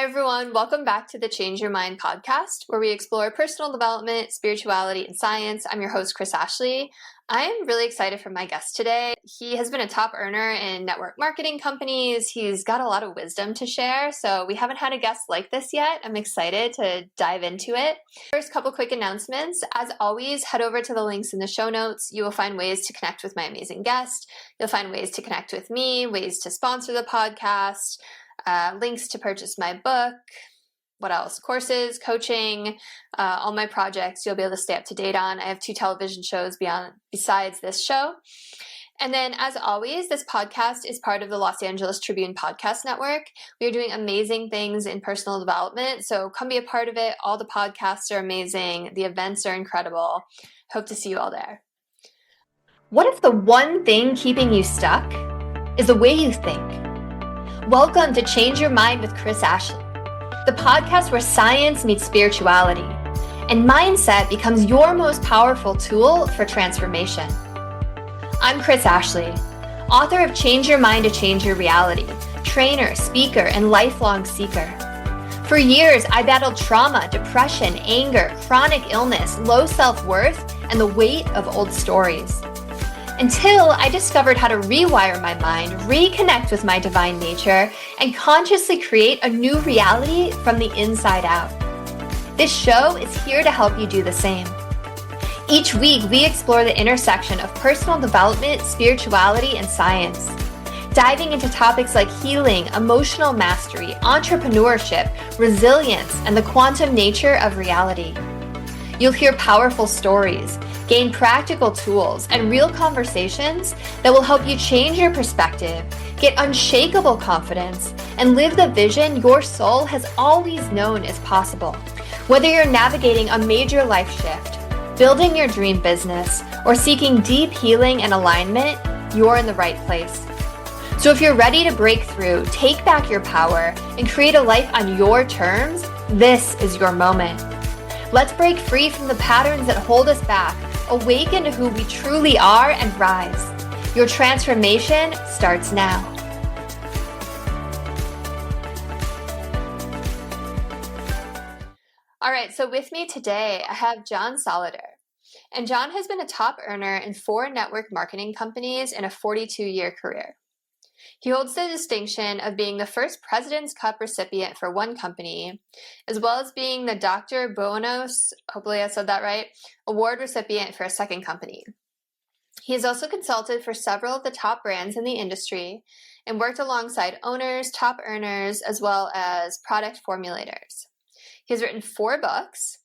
Hi, everyone. Welcome back to the Change Your Mind podcast, where we explore personal development, spirituality, and science. I'm your host, Chris Ashley. I'm really excited for my guest today. He has been a top earner in network marketing companies. He's got a lot of wisdom to share, so we haven't had a guest like this yet. I'm excited to dive into it. First, couple quick announcements. As always, head over to the links in the show notes. You will find ways to connect with my amazing guest. You'll find ways to connect with me, ways to sponsor the podcast, links to purchase my book, what else? Courses, coaching, all my projects you'll be able to stay up to date on. I have 2 television shows besides this show. And then, as always, this podcast is part of the Los Angeles Tribune Podcast Network. We are doing amazing things in personal development, so come be a part of it. All the podcasts are amazing. The events are incredible. Hope to see you all there. What if the one thing keeping you stuck is the way you think? Welcome to Change Your Mind with Chris Ashley, the podcast where science meets spirituality and mindset becomes your most powerful tool for transformation. I'm Chris Ashley, author of Change Your Mind to Change Your Reality, trainer, speaker, and lifelong seeker. For years, I battled trauma, depression, anger, chronic illness, low self-worth, and the weight of old stories. Until I discovered how to rewire my mind, reconnect with my divine nature, and consciously create a new reality from the inside out. This show is here to help you do the same. Each week, we explore the intersection of personal development, spirituality, and science, diving into topics like healing, emotional mastery, entrepreneurship, resilience, and the quantum nature of reality. You'll hear powerful stories, gain practical tools, and real conversations that will help you change your perspective, get unshakable confidence, and live the vision your soul has always known is possible. Whether you're navigating a major life shift, building your dream business, or seeking deep healing and alignment, you're in the right place. So if you're ready to break through, take back your power, and create a life on your terms, this is your moment. Let's break free from the patterns that hold us back, awaken to who we truly are, and rise. Your transformation starts now. All right, so with me today, I have John Solleder. And John has been a top earner in 4 network marketing companies in a 42-year career. He holds the distinction of being the first President's Cup recipient for one company, as well as being the Dr. Bonos, hopefully I said that right, award recipient for a second company. He has also consulted for several of the top brands in the industry and worked alongside owners, top earners, as well as product formulators. He has written 4 books.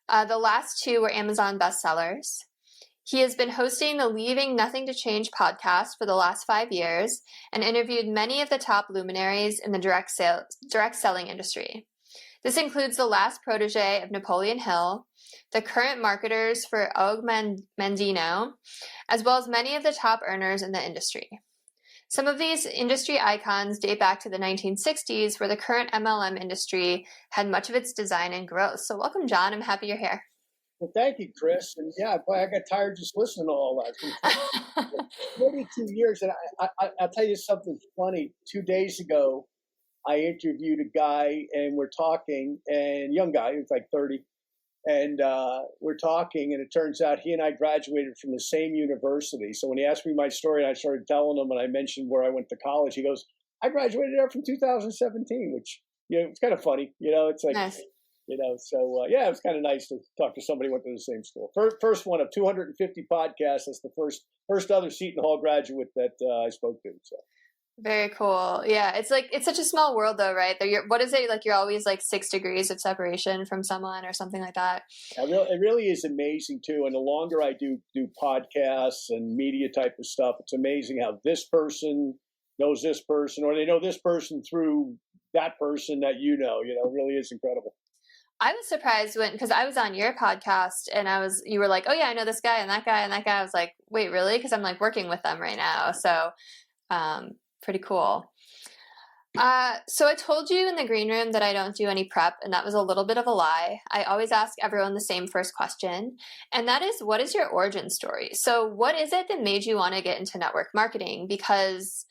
The last 2 were Amazon bestsellers. He has been hosting the Leaving Nothing to Change podcast for the last 5 years and interviewed many of the top luminaries in the direct selling industry. This includes the last protege of Napoleon Hill, the current marketers for Og Mandino, as well as many of the top earners in the industry. Some of these industry icons date back to the 1960s, where the current MLM industry had much of its design and growth. So welcome, John. I'm happy you're here. Well, thank you, Chris. And yeah, boy, I got tired just listening to all that. 42 years. And I'll tell you something funny. 2 days ago, I interviewed a guy and we're talking, and young guy, he was like 30. And we're talking, and it turns out he and I graduated from the same university. So when he asked me my story, and I started telling him, and I mentioned where I went to college, he goes, I graduated there from 2017, which, it's kind of funny. It's like, Nice. Yeah, it was kind of nice to talk to somebody who went to the same school. First one of 250 podcasts. That's the first other Seton Hall graduate that I spoke to. So. Very cool. Yeah, it's such a small world, though, right? What is it like? You're always like 6 degrees of separation from someone, or something like that. It really is amazing too. And the longer I do podcasts and media type of stuff, it's amazing how this person knows this person, or they know this person through that person that It really is incredible. I was surprised because I was on your podcast and you were like, oh yeah, I know this guy and that guy and that guy. I was like, wait, really? Because I'm like working with them right now. So, pretty cool. So I told you in the green room that I don't do any prep, and that was a little bit of a lie. I always ask everyone the same first question, and that is, what is your origin story? So what is it that made you want to get into network marketing? Because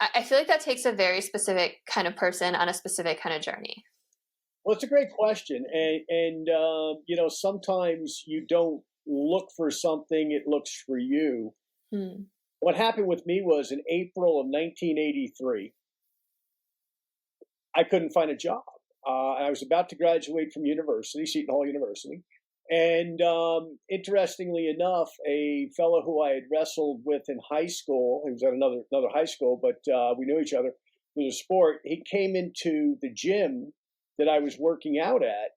I feel like that takes a very specific kind of person on a specific kind of journey. Well, it's a great question. Sometimes you don't look for something, it looks for you. Hmm. What happened with me was in April of 1983, I couldn't find a job. I was about to graduate from university, Seton Hall University. And interestingly enough, a fellow who I had wrestled with in high school, he was at another high school, but we knew each other through the sport. He came into the gym that I was working out at,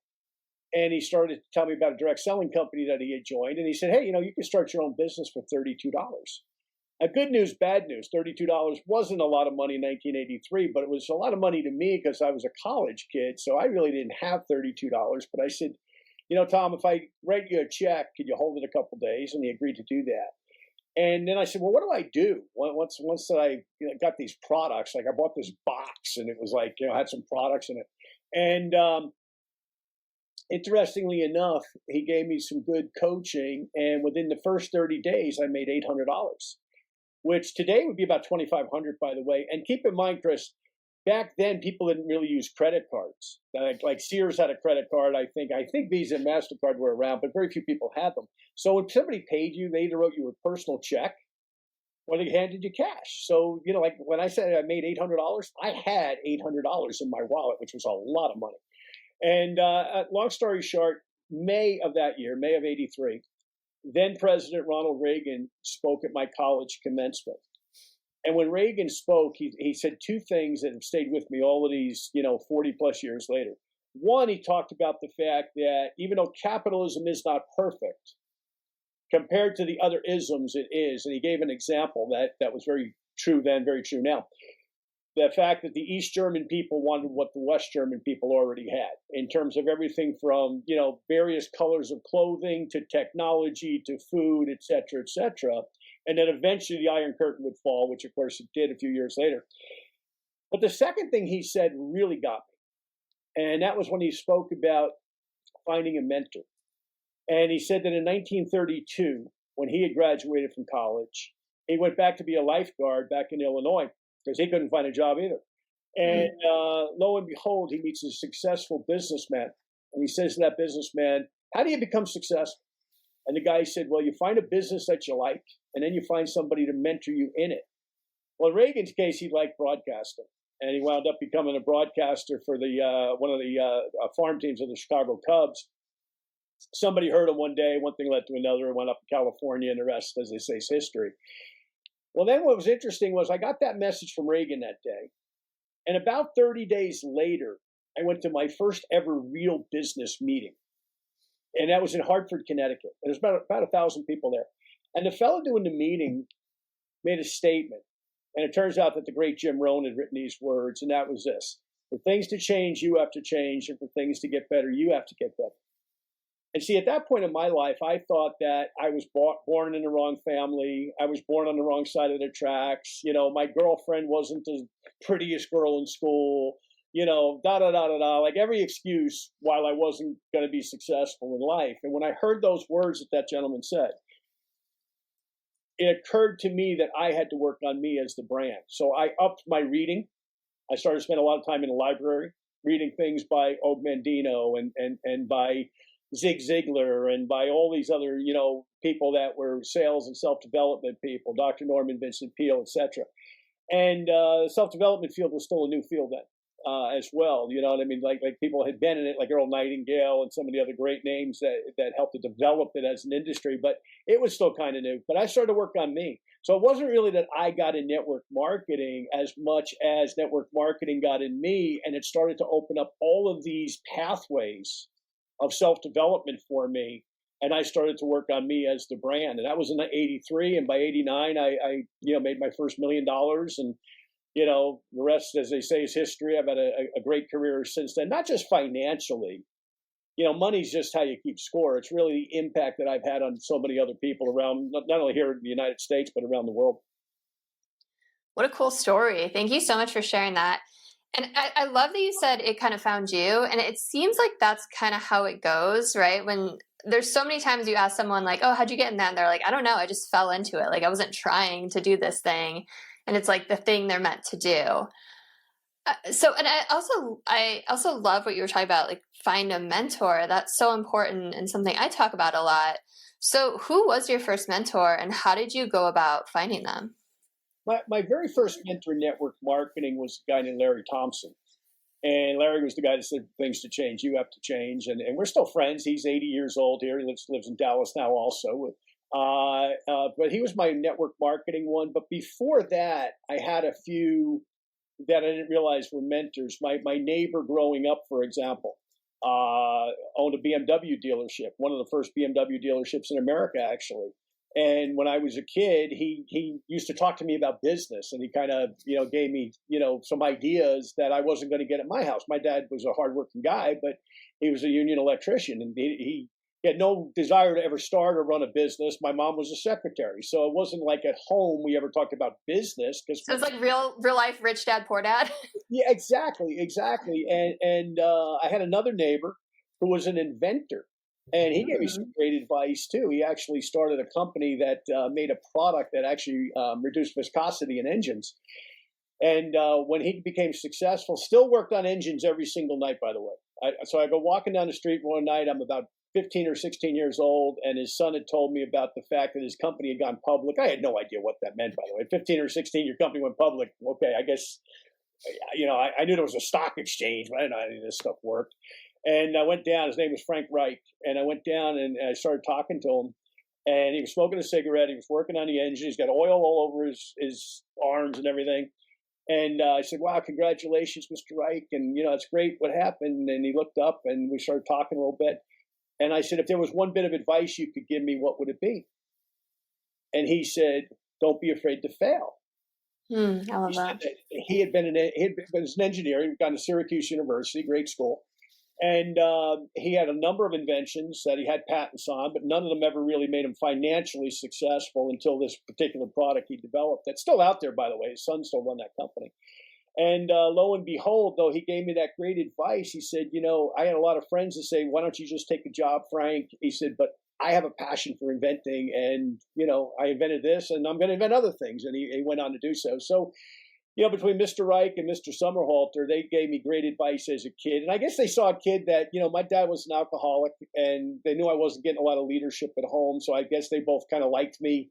and he started to tell me about a direct selling company that he had joined. And he said, "Hey, you can start your own business for $32. Good news, bad news. $32 wasn't a lot of money in 1983, but it was a lot of money to me because I was a college kid. So I really didn't have $32. But I said, Tom, if I write you a check, could you hold it a couple days? And he agreed to do that. And then I said, well, what do I do? Once that I got these products, like I bought this box and it was like, had some products in it. And interestingly enough, he gave me some good coaching. And within the first 30 days, I made $800. Which today would be about $2,500, by the way. And keep in mind, Chris, back then people didn't really use credit cards. Like Sears had a credit card. I think Visa and MasterCard were around, but very few people had them. So when somebody paid you, they either wrote you a personal check or they handed you cash. So like when I said I made $800, I had $800 in my wallet, which was a lot of money. And long story short, May of that year, May of '83. Then President Ronald Reagan spoke at my college commencement. And when Reagan spoke, he said two things that have stayed with me all of these, 40 plus years later. One, he talked about the fact that even though capitalism is not perfect, compared to the other isms, it is. And he gave an example that was very true then, very true now. The fact that the East German people wanted what the West German people already had in terms of everything from, various colors of clothing to technology to food, et cetera, and then eventually the Iron Curtain would fall, which of course it did a few years later. But the second thing he said really got me, and that was when he spoke about finding a mentor. And he said that in 1932, when he had graduated from college, he went back to be a lifeguard back in Illinois, because he couldn't find a job either. And lo and behold, he meets a successful businessman. And he says to that businessman, how do you become successful? And the guy said, well, you find a business that you like, and then you find somebody to mentor you in it. Well, in Reagan's case, he liked broadcasting. And he wound up becoming a broadcaster for one of the farm teams of the Chicago Cubs. Somebody heard him one day, one thing led to another, and went up to California, and the rest, as they say, is history. Well, then what was interesting was I got that message from Reagan that day. And about 30 days later, I went to my first ever real business meeting. And that was in Hartford, Connecticut. There's about 1,000 people there. And the fellow doing the meeting made a statement. And it turns out that the great Jim Rohn had written these words, and that was this: for things to change, you have to change. And for things to get better, you have to get better. And see, at that point in my life, I thought that I was born in the wrong family. I was born on the wrong side of the tracks. My girlfriend wasn't the prettiest girl in school, like every excuse while I wasn't going to be successful in life. And when I heard those words that gentleman said, it occurred to me that I had to work on me as the brand. So I upped my reading. I started to spend a lot of time in the library, reading things by Og Mandino and by Zig Ziglar and by all these other, people that were sales and self-development people, Dr. Norman Vincent Peale, etc. And self-development field was still a new field then as well. You know what I mean? Like people had been in it, like Earl Nightingale and some of the other great names that helped to develop it as an industry, but it was still kind of new. But I started to work on me. So it wasn't really that I got in network marketing as much as network marketing got in me, and it started to open up all of these pathways of self-development for me, and I started to work on me as the brand. And that was in '83, and by '89, I made my first $1 million, and the rest, as they say, is history. I've had a great career since then, not just financially. Money's just how you keep score. It's really the impact that I've had on so many other people around, not only here in the United States, but around the world. What a cool story. Thank you so much for sharing that. And I love that you said it kind of found you. And it seems like that's kind of how it goes, right? When there's so many times you ask someone like, oh, how'd you get in that? And they're like, I don't know. I just fell into it. Like I wasn't trying to do this thing. and it's like the thing they're meant to do. So, and I also love what you were talking about, like find a mentor. That's so important and something I talk about a lot. So who was your first mentor and how did you go about finding them? My very first mentor in network marketing was a guy named Larry Thompson. And Larry was the guy that said, things to change, you have to change. And we're still friends. He's 80 years old here. He lives in Dallas now also. But he was my network marketing one. But before that, I had a few that I didn't realize were mentors. My neighbor growing up, for example, owned a BMW dealership, one of the first BMW dealerships in America, actually. And when I was a kid, he used to talk to me about business, and he kind of, gave me, some ideas that I wasn't going to get at my house. My dad was a hardworking guy, but he was a union electrician, and he had no desire to ever start or run a business. My mom was a secretary, so it wasn't like at home we ever talked about business. So it's like real life, rich dad, poor dad. Yeah, exactly. And I had another neighbor who was an inventor. And he gave me some great advice too. He actually started a company that made a product that actually reduced viscosity in engines. And when he became successful, still worked on engines every single night, by the way. So I go walking down the street one night, I'm about 15 or 16 years old, and his son had told me about the fact that his company had gone public. I had no idea what that meant, by the way. 15 or 16, your company went public. Okay, I guess, I knew there was a stock exchange, but I didn't know how any of this stuff worked. And I went down, his name was Frank Reich, and I went down and I started talking to him, and he was smoking a cigarette, he was working on the engine, he's got oil all over his arms and everything. And I said, wow, congratulations, Mr. Reich, and it's great what happened. And he looked up and we started talking a little bit. And I said, if there was one bit of advice you could give me, what would it be? And he said, don't be afraid to fail. I love that. He had been an engineer, he'd gone to Syracuse University, great school. And he had a number of inventions that he had patents on, but none of them ever really made him financially successful until this particular product he developed. That's still out there, by the way. His son still run that company. And lo and behold, though he gave me that great advice, he said, I had a lot of friends that say, why don't you just take a job, Frank? He said, but I have a passion for inventing, and, I invented this, and I'm going to invent other things. And he went on to do so. So, between Mr. Reich and Mr. Sommerhalter, they gave me great advice as a kid. And I guess they saw a kid that, my dad was an alcoholic, and they knew I wasn't getting a lot of leadership at home. So I guess they both kind of liked me,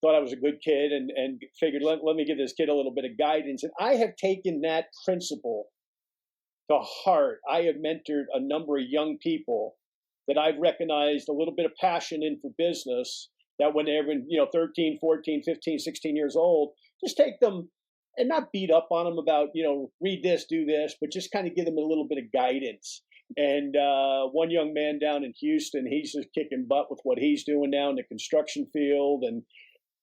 thought I was a good kid, and figured, let me give this kid a little bit of guidance. And I have taken that principle to heart. I have mentored a number of young people that I've recognized a little bit of passion in for business, that when they're 13, 14, 15, 16 years old, just take them and not beat up on them about, read this, do this, but just kind of give them a little bit of guidance. And one young man down in Houston, he's just kicking butt with what he's doing now in the construction field. And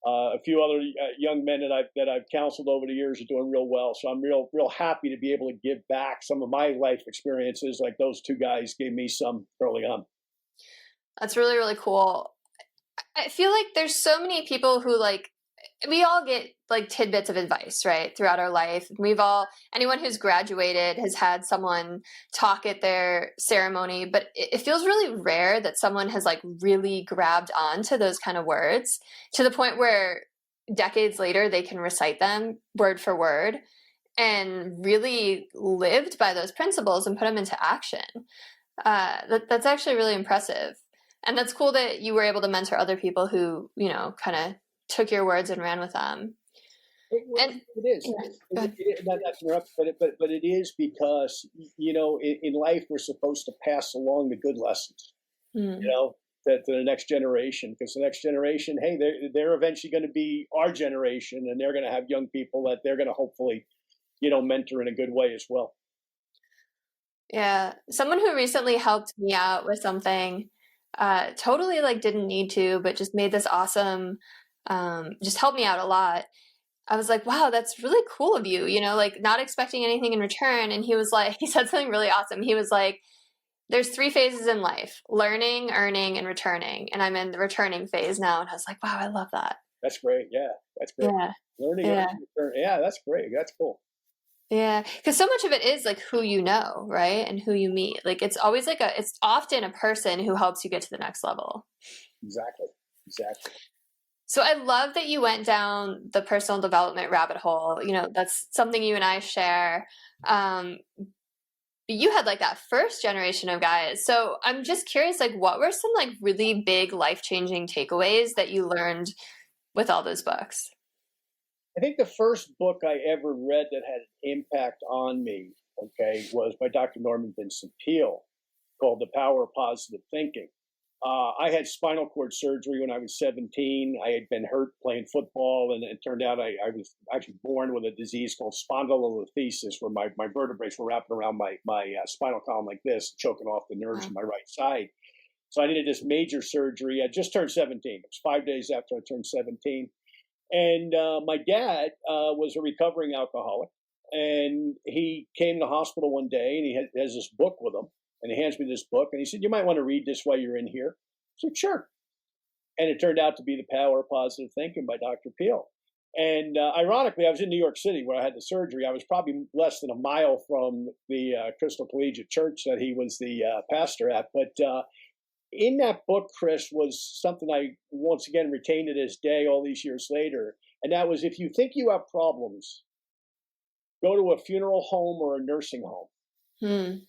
a few other young men that I've counseled over the years are doing real well. So I'm real happy to be able to give back some of my life experiences like those two guys gave me some early on. That's really, really cool. I feel like there's so many people who we all get tidbits of advice, right, throughout our life. Anyone who's graduated has had someone talk at their ceremony, but it feels really rare that someone has really grabbed onto those kind of words to the point where decades later they can recite them word for word and really lived by those principles and put them into action. That's actually really impressive. And that's cool that you were able to mentor other people who, kind of took your words and ran with them. It is. Not to interrupt, but it is because, in life we're supposed to pass along the good lessons, that to the next generation, because the next generation, hey, they're eventually going to be our generation, and they're going to have young people that they're going to hopefully, mentor in a good way as well. Yeah. Someone who recently helped me out with something, totally didn't need to, but just made this awesome, just helped me out a lot. I was like, wow, that's really cool of you, not expecting anything in return. And he said something really awesome. He was like, there's 3 phases in life: learning, earning, and returning. And I'm in the returning phase now. And I was like, wow, I love that. That's great. Yeah, that's great. Yeah. Learning, earning, returning. Yeah, that's great. That's cool. Yeah, because so much of it is who you know, right? And who you meet. It's always it's often a person who helps you get to the next level. Exactly. So I love that you went down the personal development rabbit hole. That's something you and I share. But you had like that first generation of guys. So I'm just curious, like, what were some like really big life-changing takeaways that you learned with all those books? I think the first book I ever read that had an impact on me, okay, was by Dr. Norman Vincent Peale, called The Power of Positive Thinking. I had spinal cord surgery when I was 17. I had been hurt playing football, and it turned out I was actually born with a disease called spondylolisthesis, where my vertebrae were wrapping around my spinal column like this, choking off the nerves in my right side. So I needed this major surgery. I just turned 17. It was 5 days after I turned 17. And my dad was a recovering alcoholic. And he came to the hospital one day, and he has this book with him. And he hands me this book, and he said, "You might want to read this while you're in here." I said, "Sure." And it turned out to be The Power of Positive Thinking by Dr. Peale. And ironically, I was in New York City where I had the surgery. I was probably less than a mile from the Crystal Collegiate Church that he was the pastor at. But in that book, Chris, was something I once again retained to this day, all these years later. And that was, if you think you have problems, go to a funeral home or a nursing home.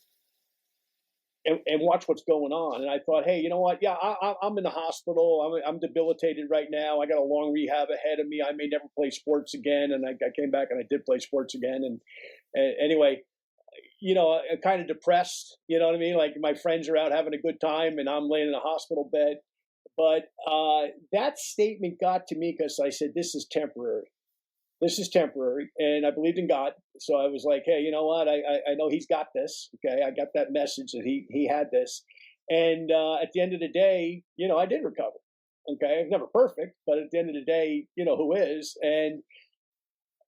And watch what's going on. And I thought, hey, you know what? Yeah, I'm in the hospital. I'm debilitated right now. I got a long rehab ahead of me. I may never play sports again. And I came back and I did play sports again. And anyway, I'm kind of depressed. You know what I mean? Like, my friends are out having a good time and I'm laying in a hospital bed. But that statement got to me because I said, this is temporary. This is temporary. And I believed in God. So I was like, hey, you know what? I know he's got this. Okay. I got that message that he had this. And at the end of the day, I did recover. Okay. I'm never perfect, but at the end of the day, who is? And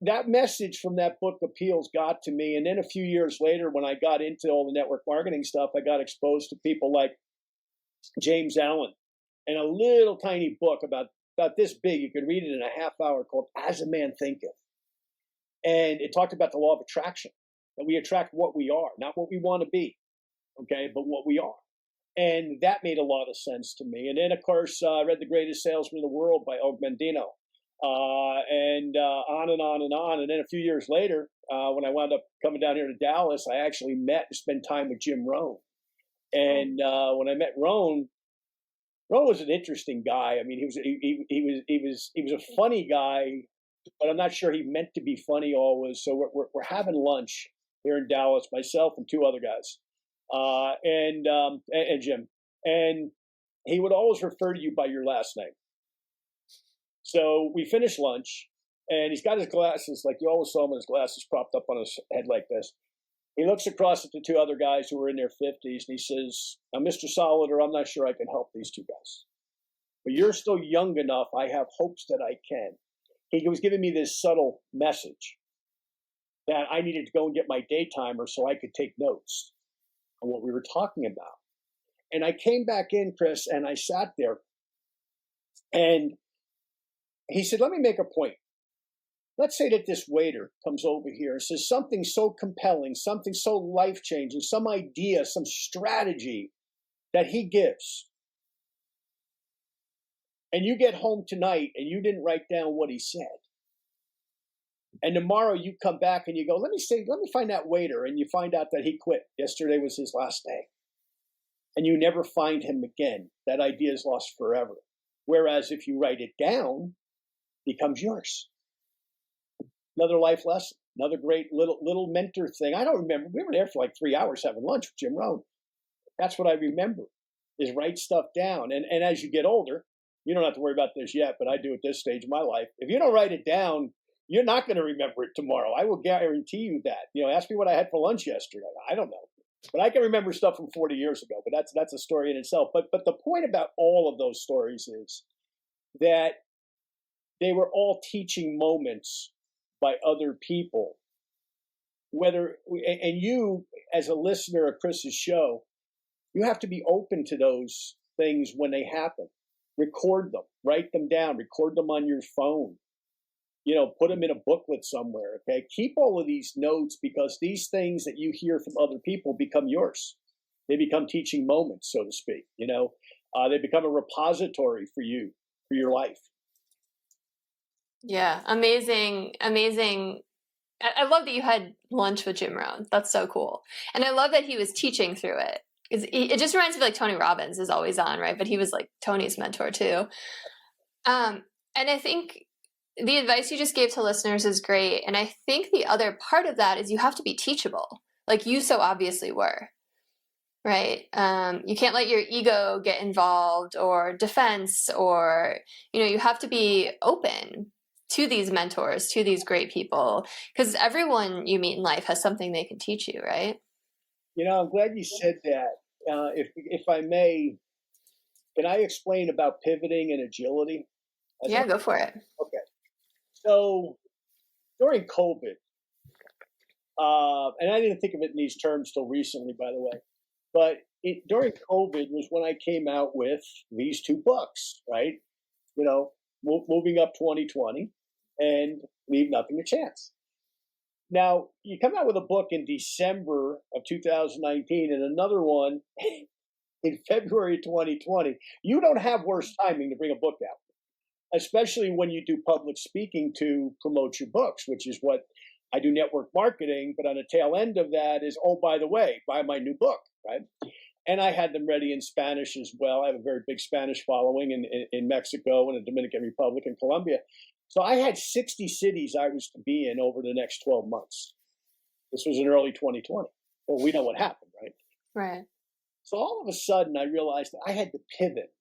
that message from that book appeals got to me. And then a few years later, when I got into all the network marketing stuff, I got exposed to people like James Allen, and a little tiny book about this big. You could read it in a half hour, called As a Man Thinketh. And it talked about the law of attraction, that we attract what we are, not what we want to be, okay, but what we are. And that made a lot of sense to me. And then, of course, I read The Greatest Salesman in the World by Og Mandino, and on and on and on. And then a few years later, when I wound up coming down here to Dallas, I actually met and spent time with Jim Rohn. And when I met Rohn was an interesting guy. I mean, he was a funny guy, but I'm not sure he meant to be funny always. So we're having lunch here in Dallas, myself and two other guys, and Jim, and he would always refer to you by your last name. So we finished lunch, and he's got his glasses, like you always saw him, his glasses propped up on his head like this. He looks across at the two other guys who were in their 50s, and he says, "Now, Mr. Solleder, I'm not sure I can help these two guys, but you're still young enough. I have hopes that I can." He was giving me this subtle message that I needed to go and get my day timer so I could take notes on what we were talking about. And I came back in, Chris, and I sat there, and he said, "Let me make a point. Let's say that this waiter comes over here and says something so compelling, something so life-changing, some idea, some strategy that he gives. And you get home tonight and you didn't write down what he said. And tomorrow you come back and you go, let me find that waiter. And you find out that he quit. Yesterday was his last day. And you never find him again. That idea is lost forever. Whereas if you write it down, it becomes yours." Another life lesson, another great little mentor thing. I don't remember. We were there for like 3 hours having lunch with Jim Rohn. That's what I remember, is write stuff down. And as you get older, you don't have to worry about this yet, but I do at this stage of my life. If you don't write it down, you're not going to remember it tomorrow. I will guarantee you that. Ask me what I had for lunch yesterday. I don't know. But I can remember stuff from 40 years ago, but that's a story in itself. But the point about all of those stories is that they were all teaching moments by other people. And you, as a listener of Chris's show, you have to be open to those things when they happen. Record them, write them down, record them on your phone. Put them in a booklet somewhere. Okay, keep all of these notes, because these things that you hear from other people become yours. They become teaching moments, so to speak. They become a repository for you, for your life. Yeah. Amazing. Amazing. I love that you had lunch with Jim Rohn. That's so cool. And I love that he was teaching through it. It just reminds me of like Tony Robbins is always on, right? But he was like Tony's mentor too. And I think the advice you just gave to listeners is great. And I think the other part of that is you have to be teachable, like you so obviously were, right? You can't let your ego get involved or defense, or, you have to be open to these mentors, to these great people, because everyone you meet in life has something they can teach you, right? I'm glad you said that. If I may, can I explain about pivoting and agility? Yeah, go for it. Okay. So during COVID, and I didn't think of it in these terms till recently, by the way, but during COVID was when I came out with these two books, right? Moving up 2020 and Leave Nothing to Chance. Now, you come out with a book in December of 2019 and another one in February 2020. You don't have worse timing to bring a book out, especially when you do public speaking to promote your books, which is what I do, network marketing. But on the tail end of that is, oh, by the way, buy my new book, right? And I had them ready in Spanish as well. I have a very big Spanish following in Mexico and the Dominican Republic and Colombia. So I had 60 cities I was to be in over the next 12 months. This was in early 2020. Well, we know what happened, right? Right. So all of a sudden, I realized that I had to pivot.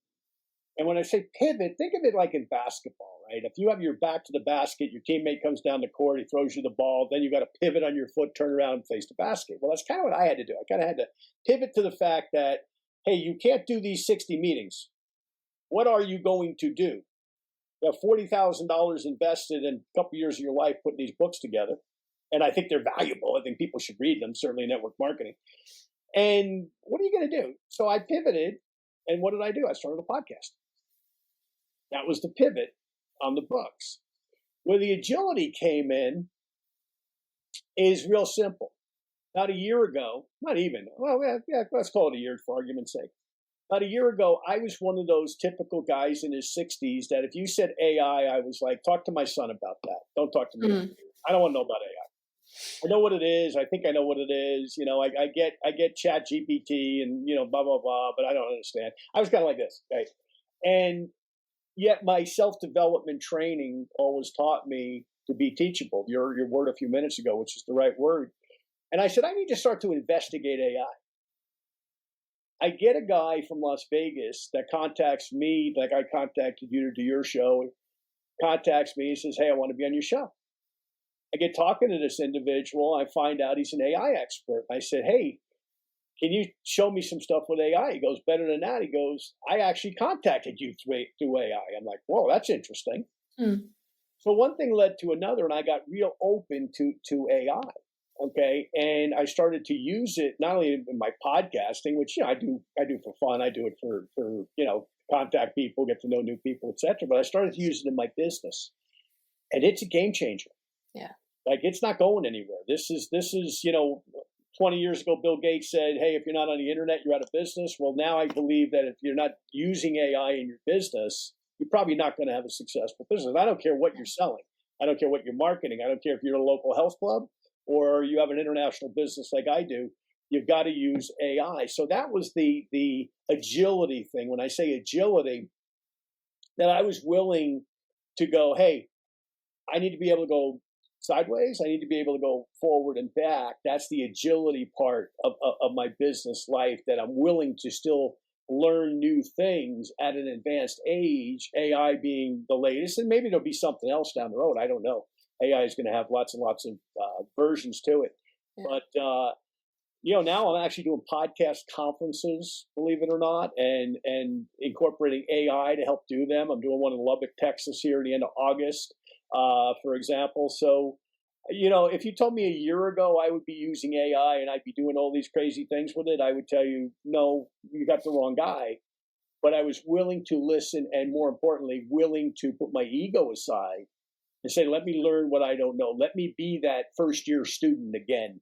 And when I say pivot, think of it like in basketball, right? If you have your back to the basket, your teammate comes down the court, he throws you the ball, then you got to pivot on your foot, turn around and face the basket. Well, that's kind of what I had to do. I kind of had to pivot to the fact that, hey, you can't do these 60 meetings. What are you going to do? You have $40,000 invested in a couple years of your life putting these books together. And I think they're valuable. I think people should read them, certainly network marketing. And what are you going to do? So I pivoted. And what did I do? I started a podcast. That was the pivot on the books. Where the agility came in is real simple. About a year ago, not even, well, yeah, let's call it a year for argument's sake. About a year ago, I was one of those typical guys in his 60s that if you said AI, I was like, talk to my son about that. Don't talk to me. Mm-hmm. I don't want to know about AI. I know what it is. I think I know what it is. I get Chat GPT and, blah, blah, blah, but I don't understand. I was kind of like this, right? And yet my self-development training always taught me to be teachable. Your word a few minutes ago, which is the right word. And I said, I need to start to investigate AI. I get a guy from Las Vegas that contacts me, like I contacted you to do your show, contacts me and says, hey, I want to be on your show. I get talking to this individual. I find out he's an AI expert. I said, hey, can you show me some stuff with AI? He goes, better than that. He goes, I actually contacted you through AI. I'm like, whoa, that's interesting. So one thing led to another, and I got real open to AI. Okay. And I started to use it not only in my podcasting, which, I do for fun. I do it for contact people, get to know new people, etc. But I started to use it in my business, and it's a game changer. Yeah. Like, it's not going anywhere. This is 20 years ago, Bill Gates said, hey, if you're not on the internet, you're out of business. Well, now I believe that if you're not using AI in your business, you're probably not going to have a successful business. I don't care what you're selling. I don't care what you're marketing. I don't care if you're a local health club or you have an international business like I do. You've got to use AI. So that was the agility thing. When I say agility, that I was willing to go, hey, I need to be able to go sideways. I need to be able to go forward and back. That's the agility part of my business life, that I'm willing to still learn new things at an advanced age, AI being the latest, and maybe there'll be something else down the road. I don't know. AI is going to have lots and lots of versions to it. Yeah. But, now I'm actually doing podcast conferences, believe it or not, and incorporating AI to help do them. I'm doing one in Lubbock, Texas here at the end of August, for example. So, if you told me a year ago I would be using AI and I'd be doing all these crazy things with it, I would tell you, no, you got the wrong guy. But I was willing to listen, and more importantly, willing to put my ego aside and say, let me learn what I don't know. Let me be that first year student again,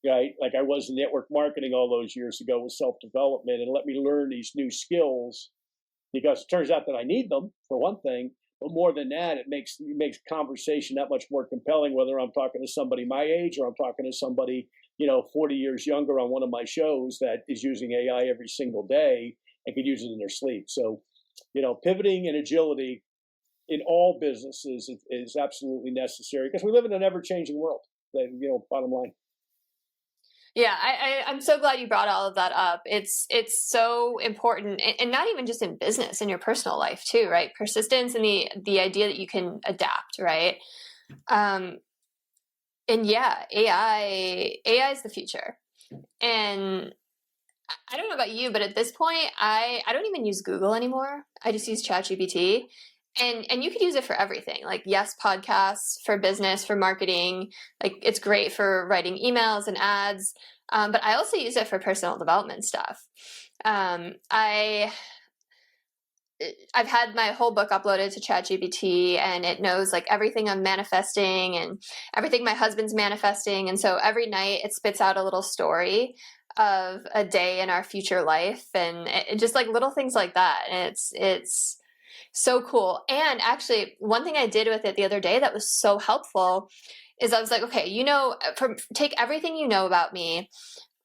right? Like I was in network marketing all those years ago with self-development, and let me learn these new skills, because it turns out that I need them, for one thing. But more than that, it makes conversation that much more compelling, whether I'm talking to somebody my age or I'm talking to somebody, 40 years younger on one of my shows that is using AI every single day and could use it in their sleep. So, pivoting and agility in all businesses is absolutely necessary because we live in an ever-changing world. Bottom line. Yeah, I'm so glad you brought all of that up. It's so important, and not even just in business, in your personal life too, right? Persistence and the idea that you can adapt, right? And yeah, AI is the future. And I don't know about you, but at this point, I don't even use Google anymore. I just use ChatGPT. And you could use it for everything, like yes, podcasts, for business, for marketing. Like it's great for writing emails and ads. But I also use it for personal development stuff. I've had my whole book uploaded to ChatGPT, and it knows like everything I'm manifesting and everything my husband's manifesting. And so every night it spits out a little story of a day in our future life, and just like little things like that. And it's so cool. And actually, one thing I did with it the other day that was so helpful is I was like, okay, take everything you know about me,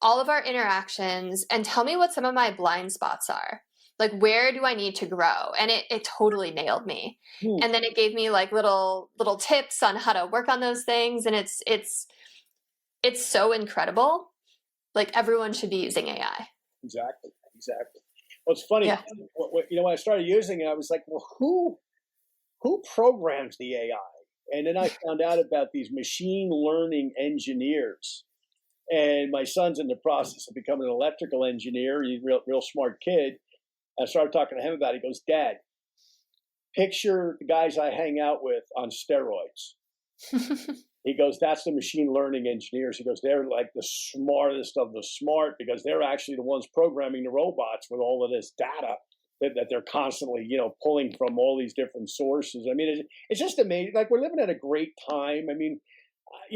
all of our interactions, and tell me what some of my blind spots are. Like, where do I need to grow? And it totally nailed me. And then it gave me like little tips on how to work on those things. And it's so incredible. Like everyone should be using AI. Exactly. Well, it's funny. Yeah. When I started using it, I was like, well, who programs the AI? And then I found out about these machine learning engineers. And my son's in the process of becoming an electrical engineer. He's a real smart kid. I started talking to him about it. He goes, Dad, picture the guys I hang out with on steroids. He goes, that's the machine learning engineers. He goes, they're like the smartest of the smart because they're actually the ones programming the robots with all of this data that they're constantly, pulling from all these different sources. I mean, it's just amazing. Like we're living at a great time. I mean,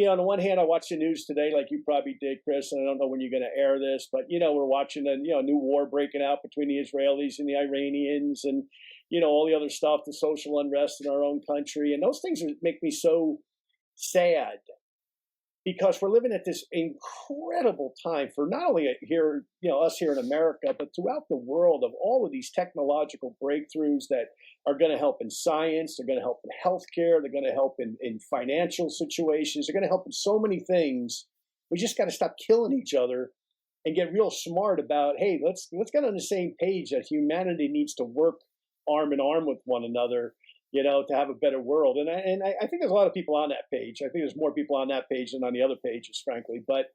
on the one hand, I watched the news today, like you probably did, Chris, and I don't know when you're going to air this, but, we're watching a, new war breaking out between the Israelis and the Iranians and, all the other stuff, the social unrest in our own country. And those things make me so sad because we're living at this incredible time for not only here, us here in America, but throughout the world of all of these technological breakthroughs that are going to help in science, they're going to help in healthcare, they're going to help in financial situations, they're going to help in so many things. We just got to stop killing each other and get real smart about, hey, let's get on the same page that humanity needs to work arm in arm with one another, to have a better world. And I think there's a lot of people on that page. I think there's more people on that page than on the other pages, frankly. But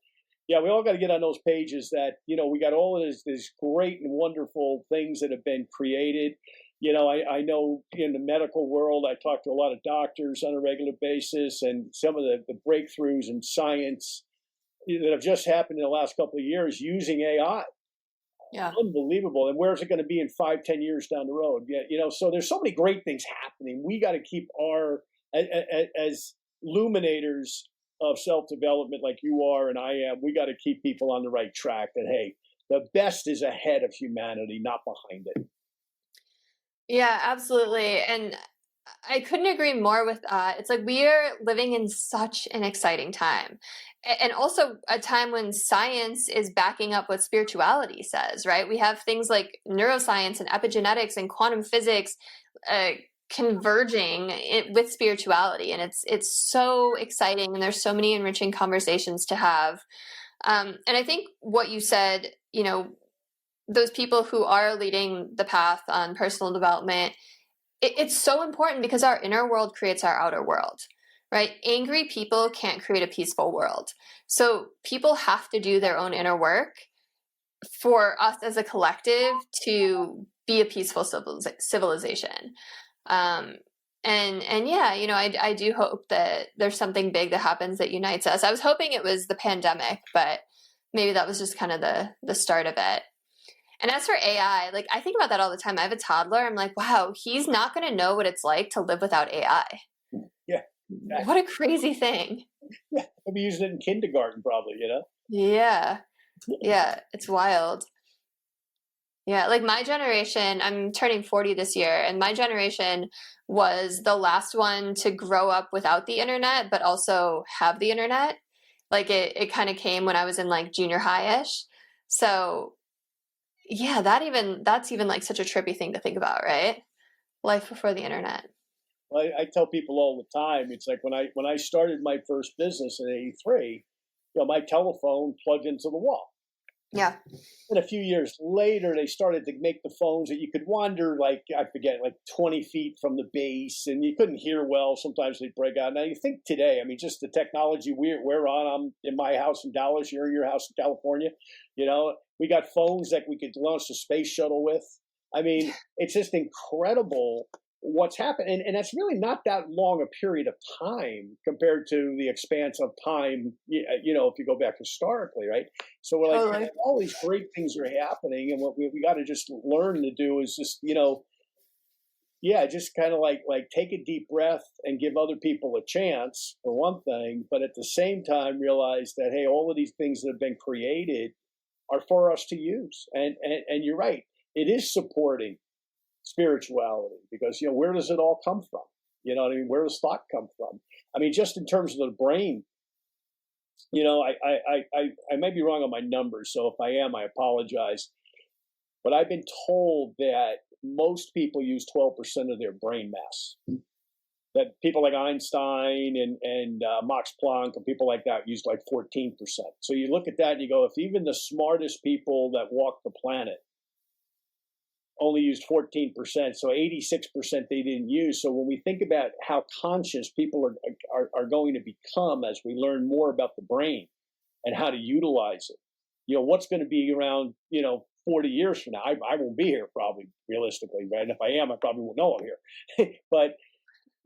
yeah, we all got to get on those pages that, we got all of these great and wonderful things that have been created. I know in the medical world, I talk to a lot of doctors on a regular basis, and some of the breakthroughs in science that have just happened in the last couple of years using AI. Yeah. Unbelievable. And where's it going to be in 5-10 years down the road? Yeah, so there's so many great things happening. We got to keep as illuminators of self-development like you are and I am, we got to keep people on the right track that, hey, the best is ahead of humanity, not behind it. Yeah, absolutely. And I couldn't agree more with that. It's like we are living in such an exciting time. And also a time when science is backing up what spirituality says, right? We have things like neuroscience and epigenetics and quantum physics converging with spirituality. And it's so exciting. And there's so many enriching conversations to have. And I think what you said, those people who are leading the path on personal development, it's so important because our inner world creates our outer world, right? Angry people can't create a peaceful world. So people have to do their own inner work for us as a collective to be a peaceful civilization. And yeah, I do hope that there's something big that happens that unites us. I was hoping it was the pandemic, but maybe that was just kind of the start of it. And as for AI, like I think about that all the time. I have a toddler. I'm like, wow, he's not going to know what it's like to live without AI. Yeah. Exactly. What a crazy thing. Yeah. I'll be using it in kindergarten probably, Yeah. Yeah. It's wild. Yeah, like my generation, I'm turning 40 this year, and my generation was the last one to grow up without the internet, but also have the internet. Like it kind of came when I was in like junior high-ish. So yeah, that's even like such a trippy thing to think about, right? Life before the internet. I tell people all the time, it's like when I started my first business in '83, my telephone plugged into the wall. Yeah. And a few years later, they started to make the phones that you could wander, like, I forget, like 20 feet from the base, and you couldn't hear well. Sometimes they'd break out. Now, you think today, I mean, just the technology we're on, I'm in my house in Dallas, you're in your house in California, we got phones that we could launch the space shuttle with. I mean, it's just incredible what's happened. And that's really not that long a period of time compared to the expanse of time, if you go back historically, right? So we're like, Totally. all these great things are happening. And what we got to just learn to do is just, just kind of like take a deep breath and give other people a chance for one thing, but at the same time realize that, hey, all of these things that have been created are for us to use. And you're right, it is supporting spirituality because where does it all come from? You know what I mean? Where does thought come from? I mean, just in terms of the brain, I might be wrong on my numbers, so if I am, I apologize. But I've been told that most people use 12% of their brain mass. That people like Einstein and Max Planck and people like that use like 14%. So you look at that and you go, if even the smartest people that walk the planet only used 14%, so 86% they didn't use. So when we think about how conscious people are going to become as we learn more about the brain and how to utilize it, what's going to be around, 40 years from now? I won't be here probably, realistically, right? And if I am, I probably won't know I'm here. But,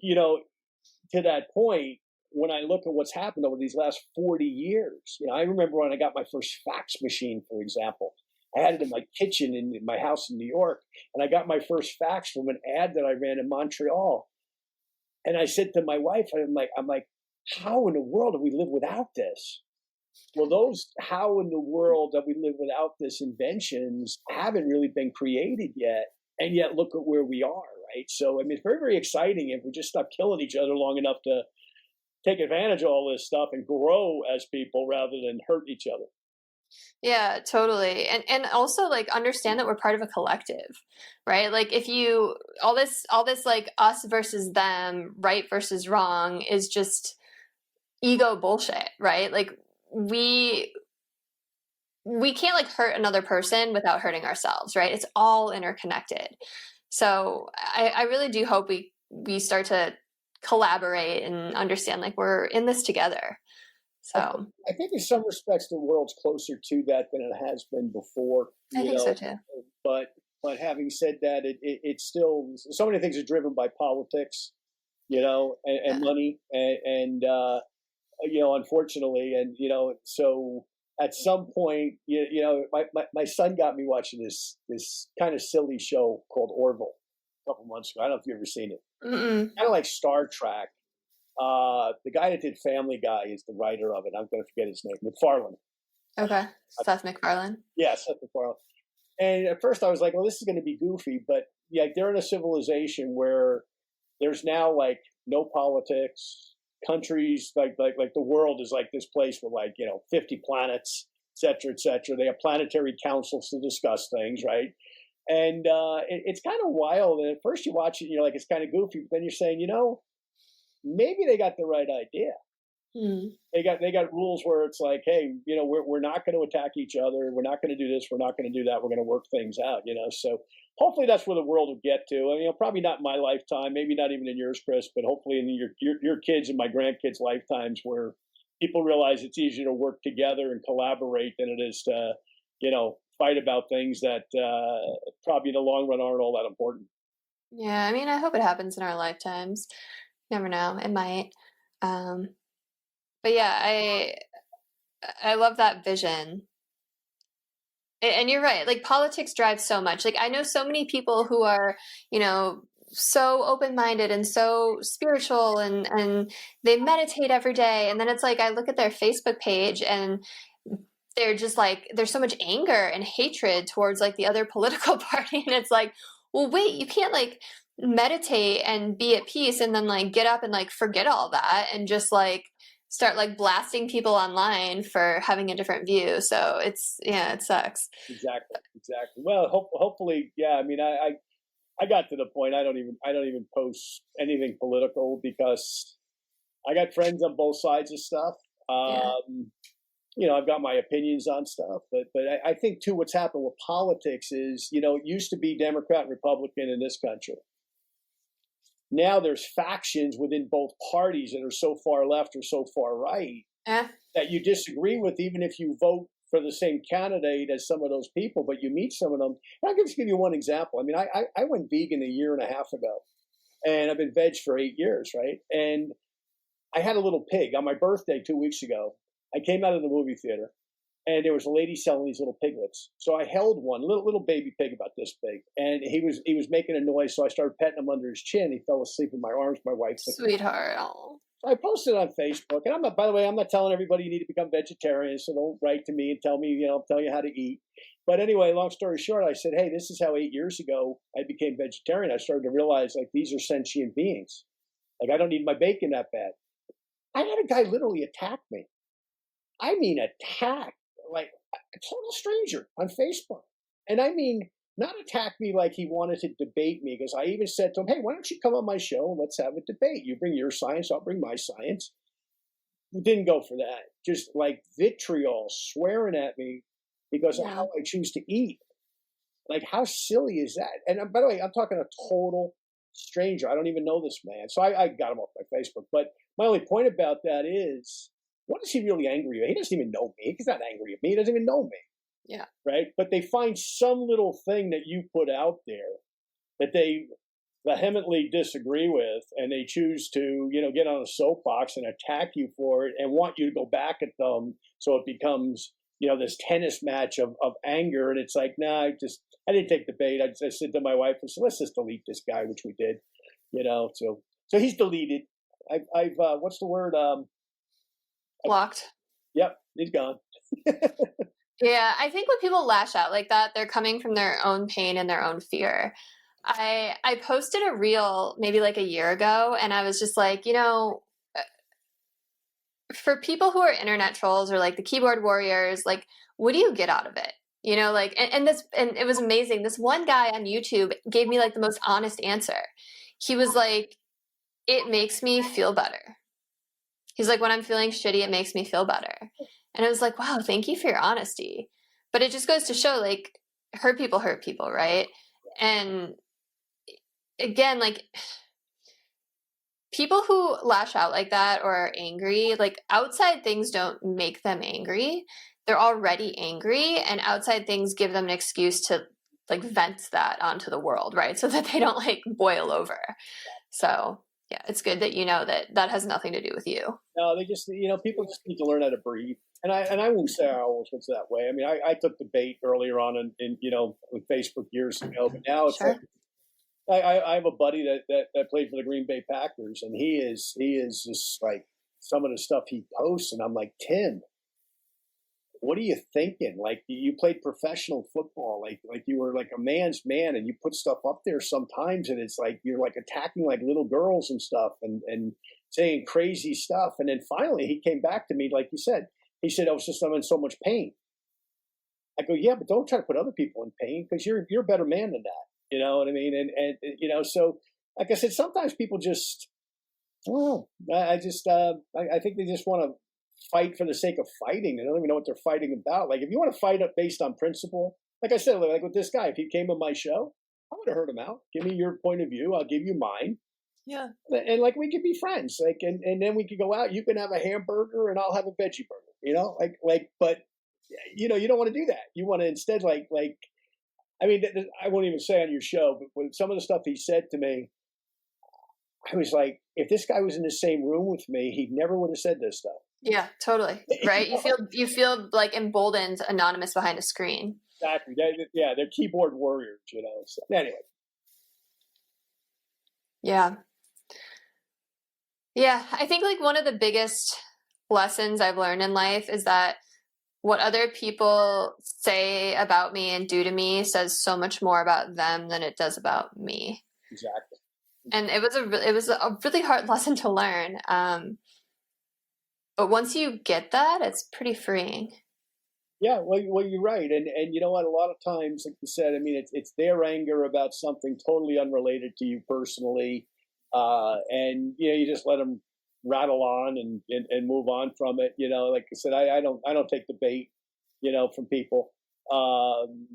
to that point, when I look at what's happened over these last 40 years, I remember when I got my first fax machine, for example. I had it in my kitchen in my house in New York, and I got my first fax from an ad that I ran in Montreal. And I said to my wife, I'm like, how in the world do we live without this? Well, those how in the world that we live without this inventions haven't really been created yet. And yet look at where we are, right? So, I mean, it's very, very exciting if we just stop killing each other long enough to take advantage of all this stuff and grow as people rather than hurt each other. Yeah, totally. And also like understand that we're part of a collective, right? Like if you all this like us versus them, right versus wrong is just ego bullshit, right? Like we can't like hurt another person without hurting ourselves, right? It's all interconnected. So I really do hope we start to collaborate and understand like we're in this together. So I think in some respects the world's closer to that than it has been before. I think so too. But having said that, it's still so many things are driven by politics, and money, and unfortunately, and so at some point, my son got me watching this kind of silly show called Orville a couple months ago. I don't know if you've ever seen it. Mm-mm. Kind of like Star Trek. The guy that did Family Guy is the writer of it. I'm going to forget his name. MacFarlane. Okay. Seth MacFarlane. Yeah, Seth MacFarlane. And at first I was like, well, this is going to be goofy. But yeah, they're in a civilization where there's now like no politics. Countries like the world is like this place with 50 planets, et cetera, et cetera. They have planetary councils to discuss things, right? And it's kind of wild. And at first you watch it, and you're like, it's kind of goofy. But then you're saying, maybe they got the right idea. They got rules where it's like, hey, we're not going to attack each other. We're not going to do this. We're not going to do that. We're going to work things out. So hopefully that's where the world will get to. I mean, probably not in my lifetime, maybe not even in yours, Chris, but hopefully in your kids and my grandkids' lifetimes, where people realize it's easier to work together and collaborate than it is to, fight about things that probably in the long run aren't all that important. Yeah, I mean, I hope it happens in our lifetimes. Never know, it might. But yeah, I love that vision. And you're right. Like politics drives so much. Like I know so many people who are, so open-minded and so spiritual and they meditate every day. And then it's like I look at their Facebook page and they're just like, there's so much anger and hatred towards like the other political party. And it's like, well, wait, you can't like meditate and be at peace and then like get up and like forget all that and just like start like blasting people online for having a different view. So it's, yeah, it sucks. Exactly, exactly. Well, hopefully, yeah. I mean, I got to the point I don't even post anything political because I got friends on both sides of stuff. Yeah. I've got my opinions on stuff, but I think too what's happened with politics is, it used to be Democrat and Republican in this country. Now there's factions within both parties that are so far left or so far right Yeah. that you disagree with, even if you vote for the same candidate as some of those people, but you meet some of them. And I'll just give you one example. I mean, I went vegan a year and a half ago, and I've been veg for 8 years, right? And I had a little pig on my birthday 2 weeks ago. I came out of the movie theater, and there was a lady selling these little piglets. So I held one, little baby pig about this big, and he was making a noise. So I started petting him under his chin. He fell asleep in my arms. My wife, Sweetheart. Oh. so I posted it on Facebook, and by the way, I'm not telling everybody you need to become vegetarian. So don't write to me and tell me, tell you how to eat. But anyway, long story short, I said, hey, this is how 8 years ago I became vegetarian. I started to realize like these are sentient beings. Like I don't need my bacon that bad. I had a guy literally attack me. I mean, attack, like a total stranger on Facebook. And I mean, not attack me like he wanted to debate me, because I even said to him, hey, why don't you come on my show and let's have a debate? You bring your science, I'll bring my science. We didn't go for that. Just like vitriol, swearing at me because of how I choose to eat. Like, how silly is that? And by the way, I'm talking a total stranger. I don't even know this man. So I got him off my Facebook. But my only point about that is, what is he really angry at? He doesn't even know me. He's not angry at me. He doesn't even know me. Yeah. Right. But they find some little thing that you put out there that they vehemently disagree with, and they choose to, get on a soapbox and attack you for it and want you to go back at them. So it becomes, this tennis match of anger. And it's like, nah, I didn't take the bait. I said to my wife, I said, let's just delete this guy, which we did, so he's deleted. I've what's the word? Blocked. Yep. He's gone. Yeah, I think when people lash out like that, they're coming from their own pain and their own fear. I posted a reel maybe like a year ago, and I was just like, for people who are internet trolls or like the keyboard warriors, like, what do you get out of it? Like, and it was amazing. This one guy on YouTube gave me like the most honest answer. He was like, it makes me feel better. He's like, when I'm feeling shitty, it makes me feel better. And I was like, wow, thank you for your honesty. But it just goes to show, like, hurt people, right? And again, like, people who lash out like that or are angry, like, outside things don't make them angry. They're already angry, and outside things give them an excuse to, like, vent that onto the world, right? So that they don't, like, boil over. So, yeah, it's good that you know that has nothing to do with you. No, they just, people just need to learn how to breathe. And I won't say I always was that way. I mean, I took the bait earlier on in with Facebook years ago, but now it's Sure. like, I have a buddy that played for the Green Bay Packers, and he is just like, some of the stuff he posts, and I'm like, Tim, what are you thinking? Like, you played professional football, like you were like a man's man, and you put stuff up there sometimes, and it's like you're like attacking like little girls and stuff, and saying crazy stuff. And then finally he came back to me, like you said. He said, "I was just, I'm in so much pain." I go, "Yeah, but don't try to put other people in pain, because you're a better man than that." You know what I mean? And so like I said, sometimes people just, oh, I think they just want to fight for the sake of fighting. They don't even know what they're fighting about. Like, if you want to fight based on principle, like I said, like with this guy, if he came on my show, I would have heard him out. Give me your point of view. I'll give you mine. Yeah. And like, we could be friends. Like, and then we could go out. You can have a hamburger and I'll have a veggie burger. But you don't want to do that. You want to instead, I mean, I won't even say on your show, but with some of the stuff he said to me, I was like, if this guy was in the same room with me, he never would have said this stuff. Yeah, totally. Right. You feel like emboldened, anonymous behind a screen. Exactly. They're keyboard warriors, So anyway. Yeah. Yeah. I think like one of the biggest lessons I've learned in life is that what other people say about me and do to me says so much more about them than it does about me. Exactly. And it was a really hard lesson to learn. But once you get that, it's pretty freeing. Yeah, well, you're right, and you know what? A lot of times, like you said, I mean, it's their anger about something totally unrelated to you personally, and you just let them rattle on and move on from it. Like I said, I don't take the bait, from people. Um,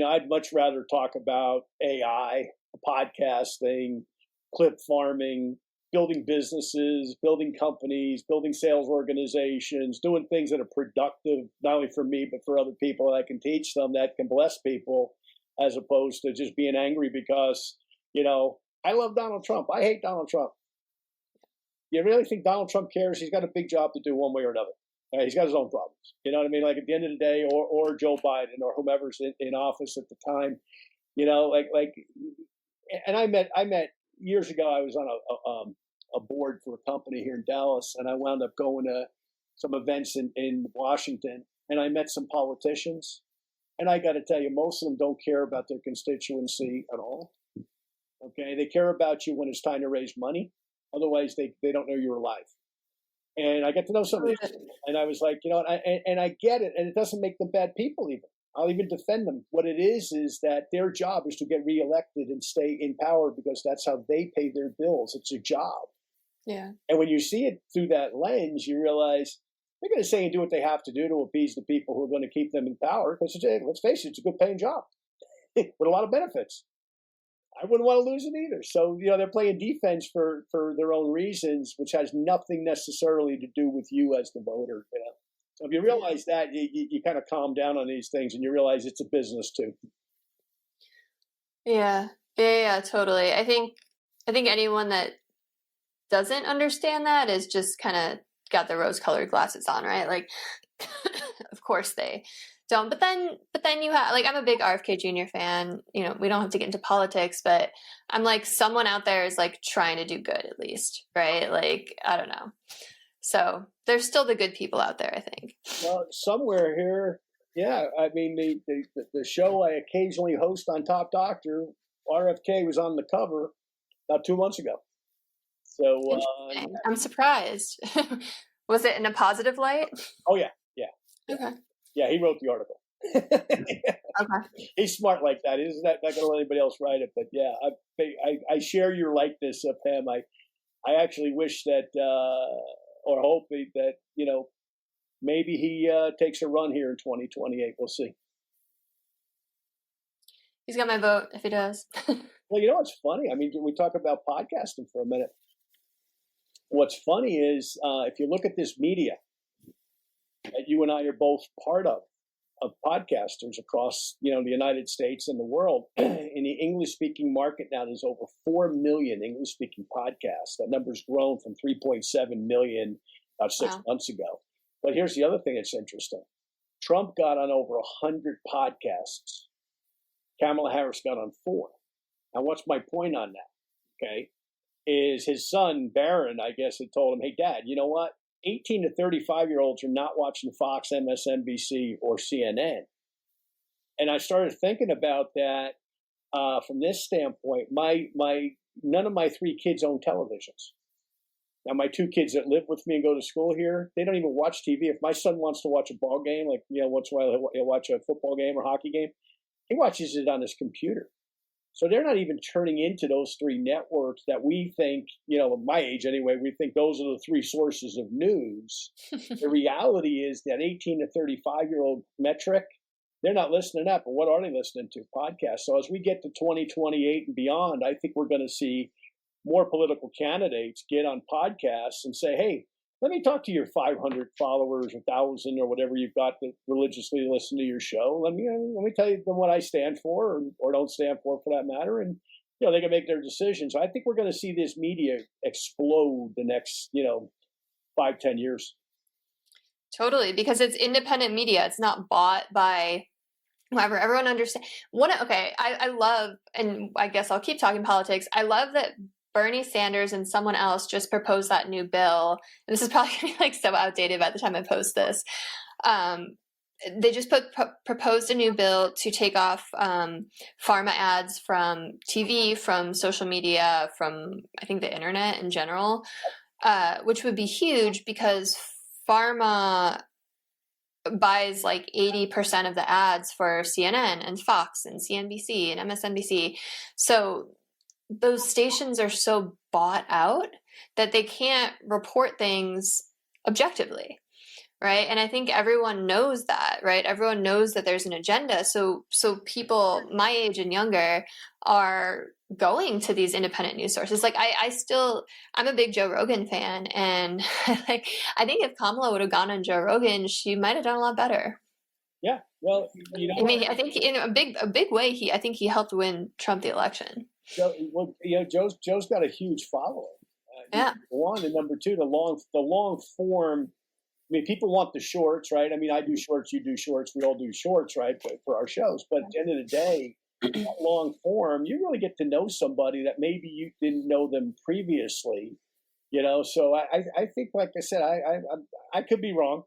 I'd much rather talk about AI, podcasting, clip farming, building businesses, building companies, building sales organizations, doing things that are productive, not only for me, but for other people that I can teach them, that can bless people, as opposed to just being angry because, I love Donald Trump. I hate Donald Trump. You really think Donald Trump cares? He's got a big job to do one way or another. He's got his own problems. You know what I mean? Like at the end of the day, or Joe Biden or whomever's in office at the time, and I met years ago, I was on a board for a company here in Dallas, and I wound up going to some events in Washington, and I met some politicians, and I got to tell you, most of them don't care about their constituency at all. Okay, they care about you when it's time to raise money. Otherwise, they don't know you're alive. And I get to know some of these, and I was like, and I get it, and it doesn't make them bad people even. I'll even defend them. What it is that their job is to get reelected and stay in power because that's how they pay their bills. It's a job. Yeah. And when you see it through that lens, you realize they're going to say and do what they have to do to appease the people who are going to keep them in power. Because let's face it, it's a good paying job with a lot of benefits. I wouldn't want to lose it either. So, they're playing defense for their own reasons, which has nothing necessarily to do with you as the voter. So if you realize that, you kind of calm down on these things and you realize it's a business too. Yeah, totally. I think anyone that doesn't understand that is just kind of got the rose-colored glasses on, right? Like, of course they don't. But then you have, like, I'm a big RFK Jr. fan. We don't have to get into politics, but I'm like, someone out there is like trying to do good at least, right? Like, I don't know. So there's still the good people out there, I think. Well, somewhere here, yeah. I mean, the show I occasionally host on Top Doctor, RFK was on the cover about 2 months ago. So I'm surprised. Was it in a positive light? Oh yeah. Okay. Yeah, he wrote the article. Okay. He's smart like that. He's not going to let anybody else write it. But yeah, I share your likeness of him. I actually wish that, or hope that, maybe he takes a run here in 2028. We'll see. He's got my vote if he does. Well, what's funny? I mean, we talk about podcasting for a minute. What's funny is if you look at this media that you and I are both part of podcasters across, the United States and the world, in the English-speaking market now, there's over 4 million English-speaking podcasts. That number's grown from 3.7 million about 6 months ago. But here's the other thing that's interesting. Trump got on over 100 podcasts. Kamala Harris got on 4. Now, what's my point on that? Okay, is his son, Barron, I guess, had told him, hey, Dad, you know what? 18 to 35-year-olds are not watching Fox, MSNBC, or CNN. And I started thinking about that from this standpoint. None of my 3 kids own televisions. Now, my 2 kids that live with me and go to school here, they don't even watch TV. If my son wants to watch a ball game, like, once in a while he'll watch a football game or hockey game, he watches it on his computer. So they're not even turning into those 3 networks that we think, my age anyway, we think those are the 3 sources of news. The reality is that 18 to 35-year-old metric, they're not listening to that, but what are they listening to? Podcasts. So as we get to 2028 and beyond, I think we're going to see more political candidates get on podcasts and say, hey, let me talk to your 500 followers, 1,000, or whatever you've got that religiously listen to your show. Let me tell you what I stand for, or don't stand for that matter. And, they can make their decisions. I think we're going to see this media explode the next, 5-10 years. Totally, because it's independent media. It's not bought by whoever. Everyone understands. I love, and I guess I'll keep talking politics. I love that Bernie Sanders and someone else just proposed that new bill. And this is probably going to be like so outdated by the time I post this. they just proposed a new bill to take off pharma ads from TV, from social media, from I think the internet in general, which would be huge because pharma buys like 80% of the ads for CNN and Fox and CNBC and MSNBC. So those stations are so bought out that they can't report things objectively. Right. And I think everyone knows that, right? Everyone knows that there's an agenda. So people my age and younger are going to these independent news sources. Like I'm a big Joe Rogan fan. And like, I think if Kamala would have gone on Joe Rogan, she might have done a lot better. Yeah. Well, I mean, I think in a big way, I think he helped win Trump the election. Joe's got a huge following. Yeah. One, and number two, the long form. I mean, people want the shorts, right? I mean, I do shorts, you do shorts, we all do shorts, right, for our shows. But at the end of the day, long form, you really get to know somebody that maybe you didn't know them previously, you know. So I think, like I said, I could be wrong.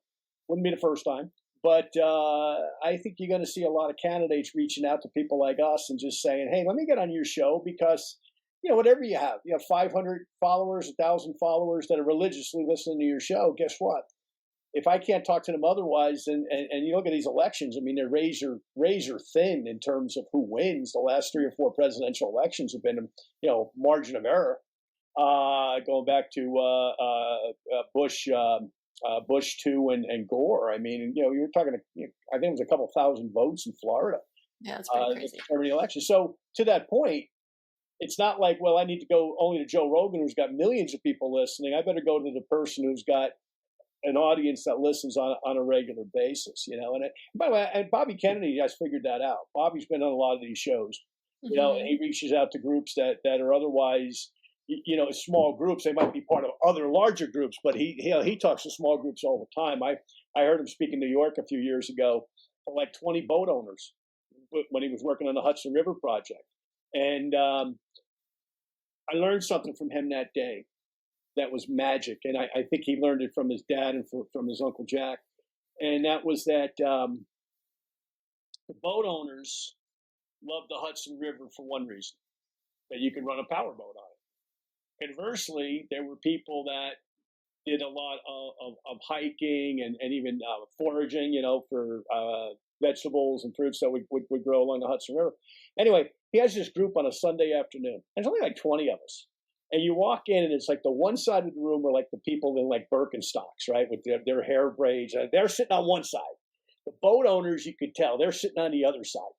Wouldn't be the first time. But I think you're going to see a lot of candidates reaching out to people like us and just saying, hey, let me get on your show because, you know, whatever you have 500 followers, 1,000 followers that are religiously listening to your show, guess what? If I can't talk to them otherwise, and you look at these elections, I mean, they're razor thin in terms of who wins. The last 3 or 4 presidential elections have been, margin of error, going back to Bush 2 and Gore. I mean, you're talking, I think it was a couple thousand votes in Florida. Yeah, it's pretty crazy. Determining the election. So to that point, it's not like, well, I need to go only to Joe Rogan, who's got millions of people listening. I better go to the person who's got an audience that listens on a regular basis, And by the way, and Bobby Kennedy has figured that out. Bobby's been on a lot of these shows, and he reaches out to groups that are otherwise, small groups. They might be part of other larger groups, but he talks to small groups all the time. I heard him speak in New York a few years ago, for like 20 boat owners when he was working on the Hudson River project. And I learned something from him that day. That was magic, and I think he learned it from his dad and from his Uncle Jack, and that was that the boat owners love the Hudson River for one reason, that you can run a powerboat on it. Conversely, there were people that did a lot of hiking and even foraging, for vegetables and fruits that would grow along the Hudson River. Anyway, he has this group on a Sunday afternoon. There's only like 20 of us. And you walk in, and it's like the one side of the room are like the people in like Birkenstocks, right, with their hair braids. They're sitting on one side. The boat owners, you could tell, they're sitting on the other side.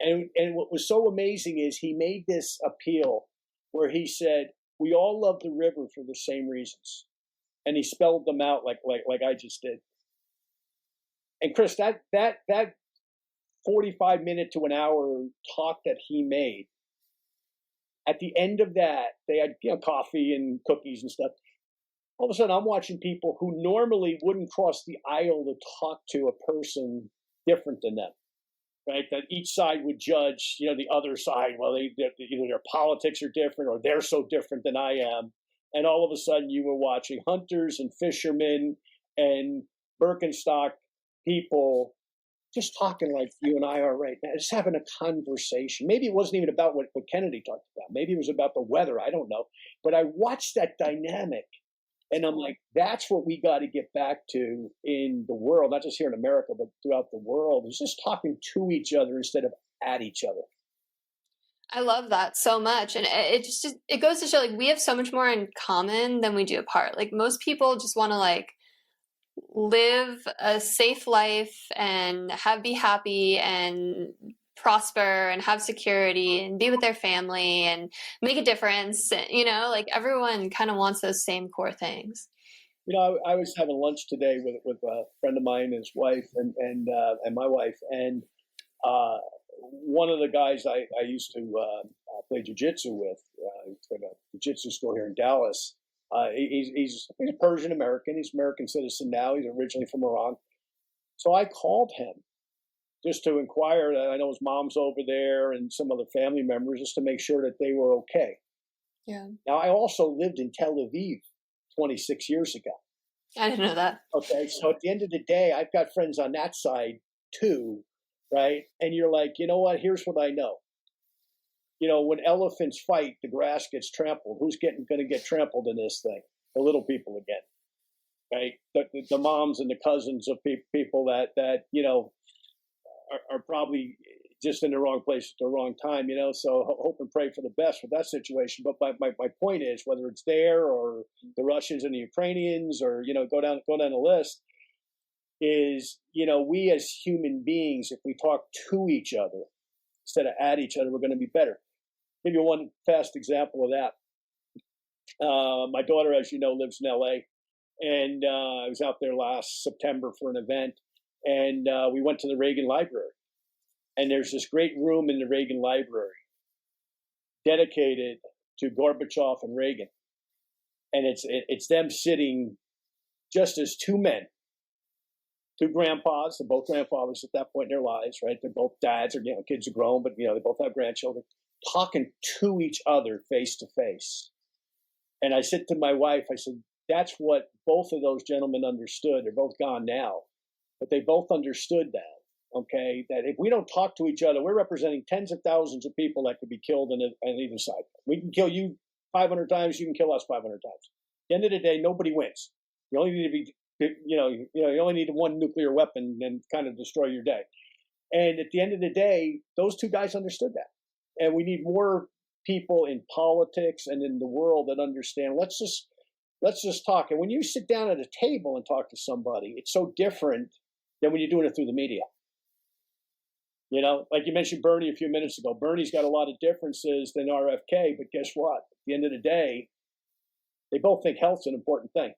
and what was so amazing is he made this appeal where he said, we all love the river for the same reasons. And he spelled them out like I just did. And Chris, that 45-minute to an hour talk that he made, at the end of that, they had coffee and cookies and stuff. All of a sudden, I'm watching people who normally wouldn't cross the aisle to talk to a person different than them, right? That each side would judge, the other side. Well, either their politics are different or they're so different than I am. And all of a sudden, you were watching hunters and fishermen and Birkenstock people just talking like you and I are right now, just having a conversation. Maybe it wasn't even about what Kennedy talked about. Maybe it was about the weather. I don't know. But I watched that dynamic, and I'm like, that's what we got to get back to in the world, not just here in America, but throughout the world, is just talking to each other instead of at each other. I love that so much. And it goes to show, like, we have so much more in common than we do apart. Like, most people just want to, live a safe life and be happy and prosper and have security and be with their family and make a difference. Everyone kind of wants those same core things. I was having lunch today with a friend of mine, his wife, and my wife, and one of the guys I used to play jiu-jitsu with, at a jiu-jitsu school here in Dallas. He's a Persian American. He's an American citizen now. He's originally from Iran. So I called him just to inquire. I know his mom's over there and some other family members, just to make sure that they were okay. Yeah. Now, I also lived in Tel Aviv 26 years ago. I didn't know that. Okay, so at the end of the day, I've got friends on that side too, right? And you're like, you know what? Here's what I know. When elephants fight, the grass gets trampled. Who's going to get trampled in this thing? The little people again, right? The moms and the cousins of people that are probably just in the wrong place at the wrong time, so hope and pray for the best with that situation. But my point is, whether it's there or the Russians and the Ukrainians, or go down the list, is we as human beings, if we talk to each other instead of at each other, we're going to be better. Give you one fast example of that. My daughter, as you know, lives in LA, and I was out there last September for an event, and we went to the Reagan Library. And there's this great room in the Reagan Library dedicated to Gorbachev and Reagan. And it's them sitting just as two men, two grandpas. They're both grandfathers at that point in their lives, right? They're both dads, or kids are grown, but they both have grandchildren, talking to each other face to face. And I said to my wife, I said, that's what both of those gentlemen understood. They're both gone now, but they both understood that. Okay, that if we don't talk to each other, we're representing tens of thousands of people that could be killed on either side. We can kill you 500 times, you can kill us 500 times. At the end of the day, nobody wins. You only need to be, you only need one nuclear weapon and kind of destroy your day. And at the end of the day, those two guys understood that. And we need more people in politics and in the world that understand. Let's just talk. And when you sit down at a table and talk to somebody, it's so different than when you're doing it through the media. Like you mentioned Bernie a few minutes ago. Bernie's got a lot of differences than RFK, but guess what? At the end of the day, they both think health's an important thing.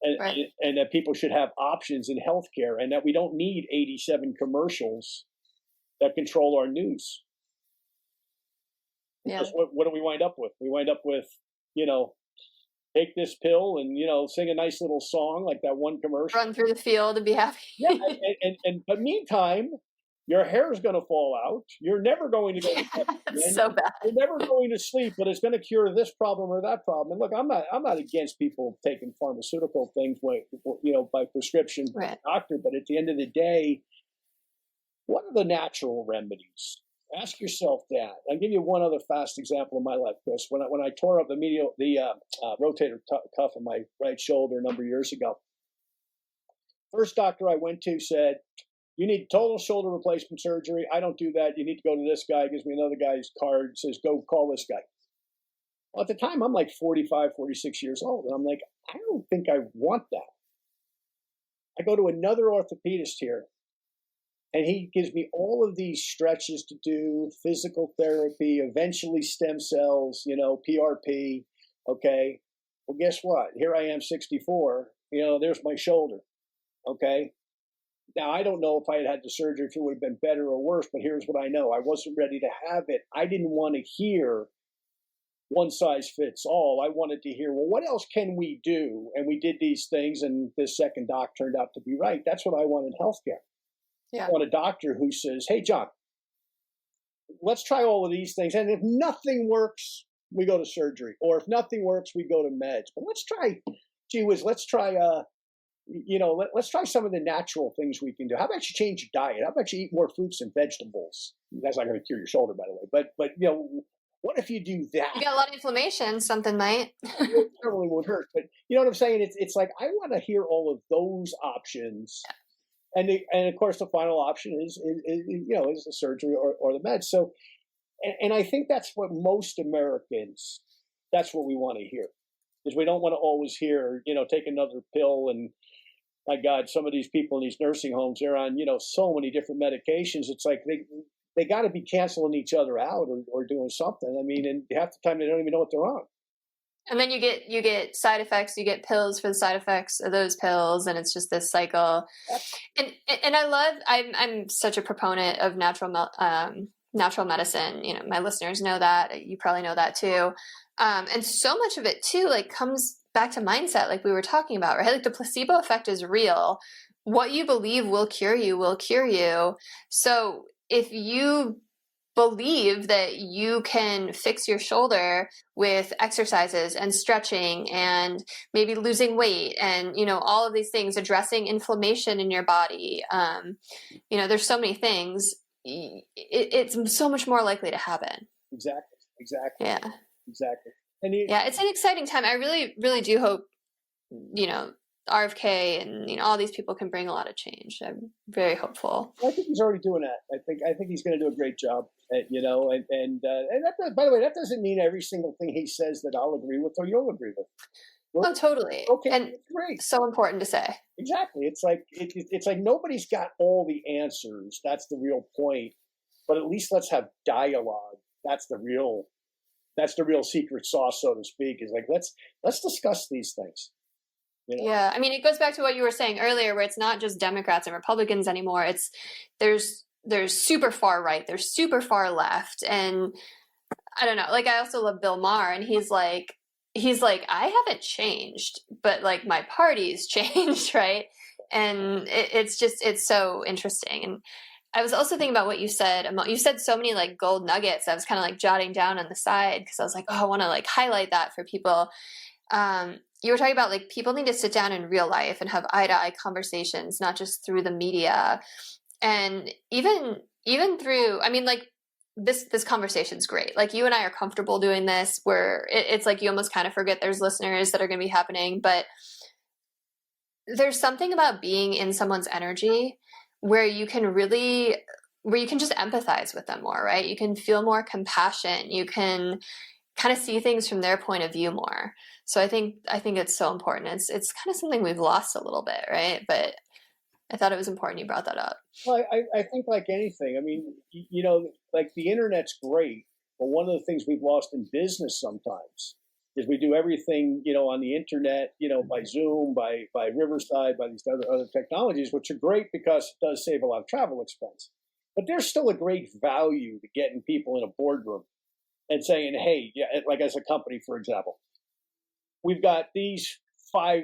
And, right. And that people should have options in healthcare, and that we don't need 87 commercials that control our news. Yeah. Because what do we wind up with? We wind up with, take this pill and, sing a nice little song like that one commercial. Run through the field and be happy. Yeah, but meantime, your hair is going to fall out. You're never going to go to sleep. It's so bad. You're never going to sleep, but it's going to cure this problem or that problem. And look, I'm not against people taking pharmaceutical things, by prescription by a doctor. But at the end of the day, what are the natural remedies? Ask yourself that. I'll give you one other fast example of my life, Chris. When I tore up the rotator cuff in my right shoulder a number of years ago, first doctor I went to said, you need total shoulder replacement surgery. I don't do that. You need to go to this guy. Gives me another guy's card. Says, go call this guy. Well, at the time, I'm like 45, 46 years old. And I'm like, I don't think I want that. I go to another orthopedist here, and he gives me all of these stretches to do, physical therapy, eventually stem cells, PRP. Okay. Well, guess what? Here I am, 64. There's my shoulder. Okay. Now, I don't know if I had had the surgery, if it would have been better or worse, but here's what I know. I wasn't ready to have it. I didn't want to hear one size fits all. I wanted to hear, well, what else can we do? And we did these things, and this second doc turned out to be right. That's what I want in healthcare. Yeah. I want a doctor who says, hey, John, let's try all of these things. And if nothing works, we go to surgery. Or if nothing works, we go to meds. But let's try, let's try let's try some of the natural things we can do. How about you change your diet? How about you eat more fruits and vegetables? That's not going to cure your shoulder, by the way. But what if you do that? You got a lot of inflammation. Something might. It certainly won't hurt. But you know what I'm saying? It's like I want to hear all of those options. Yeah. And of course, the final option is the surgery or the meds. So, and I think that's what most Americans, that's what we want to hear. Is we don't want to always hear, take another pill. And my God, some of these people in these nursing homes, they're on, so many different medications. It's like they got to be canceling each other out or doing something. I mean, and half the time they don't even know what they're on. And then you get side effects. You get pills for the side effects of those pills, and it's just this cycle. And I'm such a proponent of natural medicine. My listeners know that. You probably know that too. And so much of it too, comes back to mindset, like we were talking about, right? Like the placebo effect is real. What you believe will cure you will cure you. So if you believe that you can fix your shoulder with exercises and stretching and maybe losing weight and, all of these things, addressing inflammation in your body. There's so many things. It's so much more likely to happen. Exactly. Yeah. Exactly. Yeah, it's an exciting time. I really, really do hope, RFK and all these people can bring a lot of change. I'm very hopeful. I think he's already doing that. I think he's going to do a great job. And that, by the way, that doesn't mean every single thing he says that I'll agree with or you'll agree with. Oh, totally. Okay, and great. So important to say. Exactly. It's like nobody's got all the answers. That's the real point. But at least let's have dialogue. That's the real secret sauce, so to speak. Is like let's discuss these things. Yeah, I mean, it goes back to what you were saying earlier, where it's not just Democrats and Republicans anymore. There's super far right, there's super far left, and I don't know. Like, I also love Bill Maher, and he's like, I haven't changed, but like my party's changed, right? And it's so interesting. And I was also thinking about what you said. You said so many like gold nuggets. I was kind of like jotting down on the side because I was like, oh, I want to like highlight that for people. You were talking about like people need to sit down in real life and have eye-to-eye conversations, not just through the media. And even through, I mean, like this conversation's great. Like you and I are comfortable doing this where it's like you almost kind of forget there's listeners that are going to be happening. But there's something about being in someone's energy where you can just empathize with them more, right? You can feel more compassion. You can kind of see things from their point of view more. So I think it's so important. It's kind of something we've lost a little bit, right? But I thought it was important you brought that up. Well, I think like anything, I mean, like the internet's great, but one of the things we've lost in business sometimes is we do everything, on the internet, by Zoom, by Riverside, by these other technologies, which are great because it does save a lot of travel expense. But there's still a great value to getting people in a boardroom and saying, hey, yeah, like as a company, for example, we've got these 5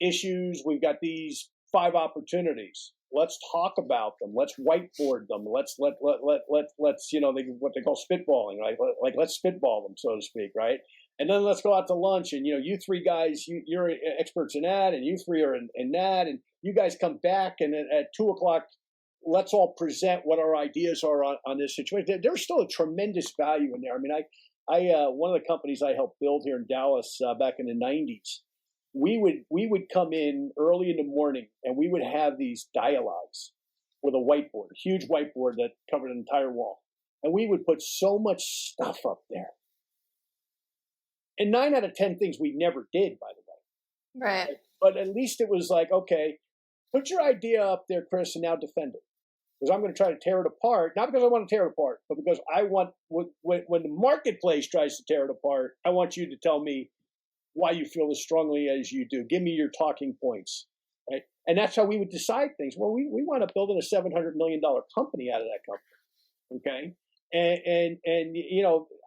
issues, we've got these 5 opportunities. Let's talk about them. Let's whiteboard them. Let's what they call spitballing, right? Like let's spitball them, so to speak, right? And then let's go out to lunch, and you 3 guys, you're experts in that, and you 3 are in that, and you guys come back, and at 2:00, let's all present what our ideas are on this situation. There's still a tremendous value in there. I mean, I one of the companies I helped build here in Dallas back in the 90s, we would come in early in the morning and we would have these dialogues with a whiteboard, a huge whiteboard that covered an entire wall. And we would put so much stuff up there. And 9 out of 10 things we never did, by the way. Right. But at least it was like, okay, put your idea up there, Chris, and now defend it. Because I'm going to try to tear it apart, not because I want to tear it apart, but because I want, when the marketplace tries to tear it apart, I want you to tell me why you feel as strongly as you do. Give me your talking points. Right? And that's how we would decide things. Well, we wound up building a $700 million company out of that company. Okay. And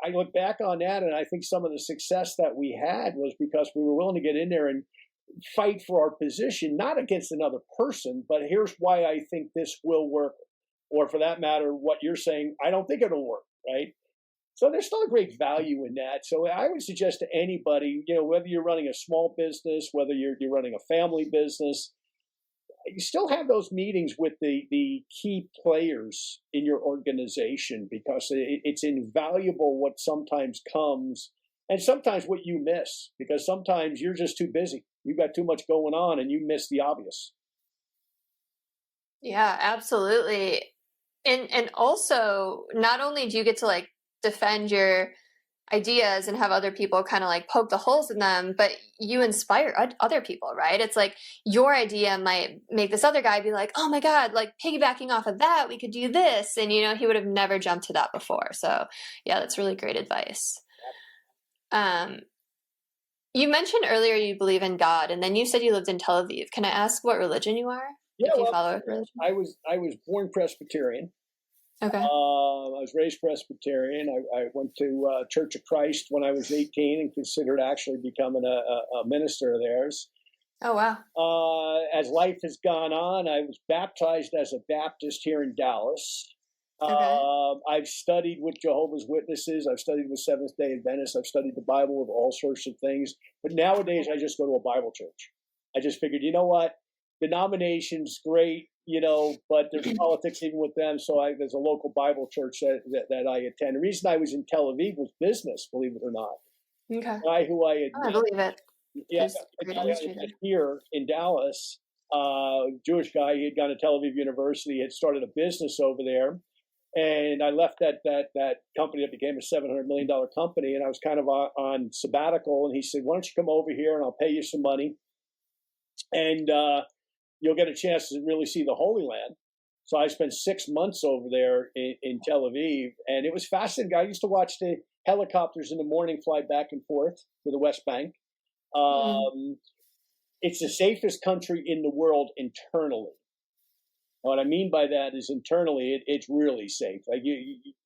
I look back on that, and I think some of the success that we had was because we were willing to get in there and fight for our position, not against another person, but here's why I think this will work, or for that matter, what you're saying, I don't think it'll work, right? So there's still a great value in that. So I would suggest to anybody, whether you're running a small business, whether you're running a family business, you still have those meetings with the key players in your organization, because it's invaluable what sometimes comes and sometimes what you miss, because sometimes you're just too busy. You've got too much going on and you miss the obvious. Yeah, absolutely. And also, not only do you get to like defend your ideas and have other people kind of like poke the holes in them, but you inspire other people, right? It's like your idea might make this other guy be like, oh my God, like piggybacking off of that, we could do this. And, he would have never jumped to that before. So yeah, that's really great advice. You mentioned earlier you believe in God, and then you said you lived in Tel Aviv. Can I ask what religion you are? Yeah, if you follow a religion? I was born Presbyterian. Okay. I was raised Presbyterian. I went to Church of Christ when I was 18 and considered actually becoming a minister of theirs. Oh, wow. As life has gone on, I was baptized as a Baptist here in Dallas. Okay. I've studied with Jehovah's Witnesses. I've studied with Seventh-day Adventists. I've studied the Bible with all sorts of things. But nowadays, I just go to a Bible church. I just figured, you know what? Denomination's great, but there's politics even with them. So there's a local Bible church that I attend. The reason I was in Tel Aviv was business, believe it or not. Okay. The guy who I had Oh, I believe it. yeah, There's great industry there. here in Dallas, Jewish guy. He had gone to Tel Aviv University, had started a business over there, and I left that company that became a $700 million company, and I was kind of on sabbatical. And he said, "Why don't you come over here, and I'll pay you some money, and you'll get a chance to really see the Holy Land." So I spent 6 months over there in Tel Aviv, and it was fascinating. I used to watch the helicopters in the morning fly back and forth to the West Bank. It's the safest country in the world internally. What I mean by that is internally, it's really safe.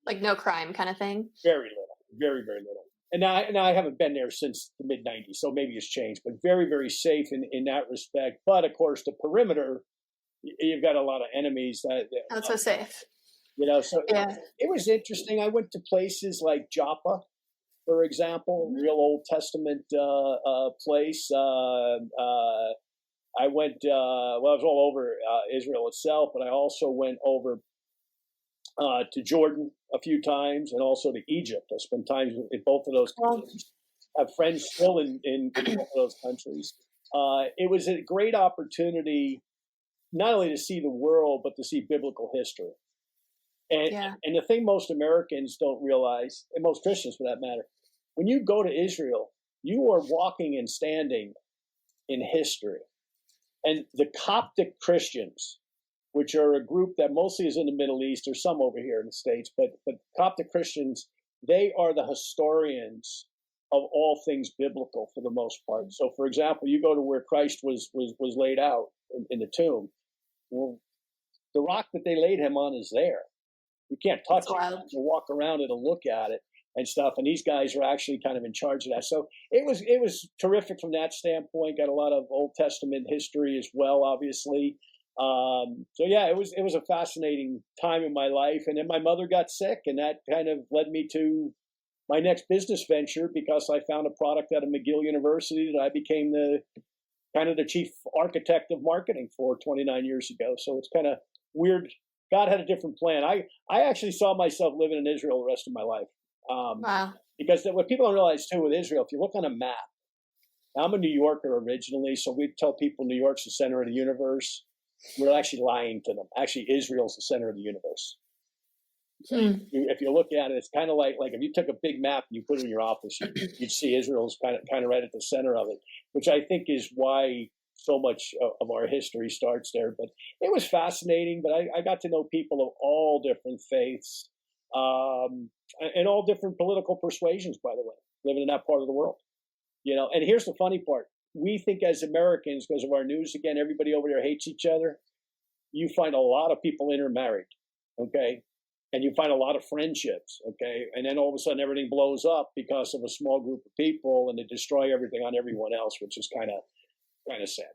Like no crime kind of thing. Very little, very, very little. And now I haven't been there since the mid '90s, so maybe it's changed, but very, very safe in that respect. But of course, the perimeter, you've got a lot of enemies Not so safe. So Yeah. it was interesting. I went to places like Joppa, for example, real Old Testament place. I went, I was all over Israel itself, but I also went over to Jordan a few times and also to Egypt. I spent time in both of those countries. I have friends still in both of those countries. It was a great opportunity not only to see the world, but to see biblical history. And the thing most Americans don't realize, and most Christians for that matter, when you go to Israel, you are walking and standing in history. And the Coptic Christians, which are a group that mostly is in the Middle East, or some over here in the States, but Coptic Christians, they are the historians of all things biblical for the most part. So, for example, you go to where Christ was laid out in the tomb. Well, the rock that they laid him on is there. You can't touch it. You walk around it and look at it and stuff. And these guys are actually kind of in charge of that. So it was terrific from that standpoint. Got a lot of Old Testament history as well, obviously. So yeah, it was a fascinating time in my life. And then my mother got sick, and that kind of led me to my next business venture, because I found a product at a McGill University that I became the chief architect of marketing for 29 years ago. So it's kind of weird. God had a different plan. I actually saw myself living in Israel the rest of my life. Wow. Because what people don't realize too with Israel, if you look on a map, I'm a New Yorker originally, so we tell people New York's the center of the universe. We're actually lying to them. Actually, Israel's the center of the universe. If you look at it, it's kind of like if you took a big map and you put it in your office, you'd see Israel's kind of right at the center of it, which I think is why so much of our history starts there. But it was fascinating. But I got to know people of all different faiths and all different political persuasions, by the way, living in that part of the world. And here's the funny part. We think as Americans, because of our news, again, everybody over there hates each other. You find a lot of people intermarried, okay? And you find a lot of friendships, okay? And then all of a sudden everything blows up because of a small group of people, and they destroy everything on everyone else, which is kind of sad.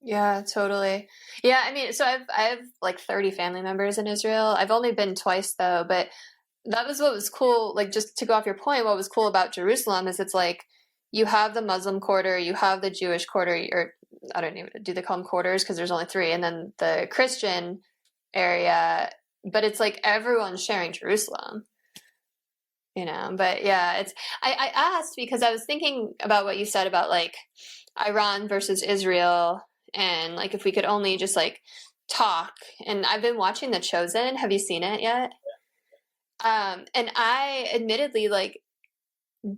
Yeah, totally. Yeah, I mean, so I have like 30 family members in Israel. I've only been twice though, but that was what was cool. Like, just to go off your point, what was cool about Jerusalem is it's like you have the Muslim quarter, you have the Jewish quarter, or I don't even, do they call them quarters? Because there's only 3, and then the Christian area. But it's like everyone's sharing Jerusalem, But yeah, I asked because I was thinking about what you said about like Iran versus Israel, and like if we could only just like talk. And I've been watching The Chosen. Have you seen it yet? And I admittedly like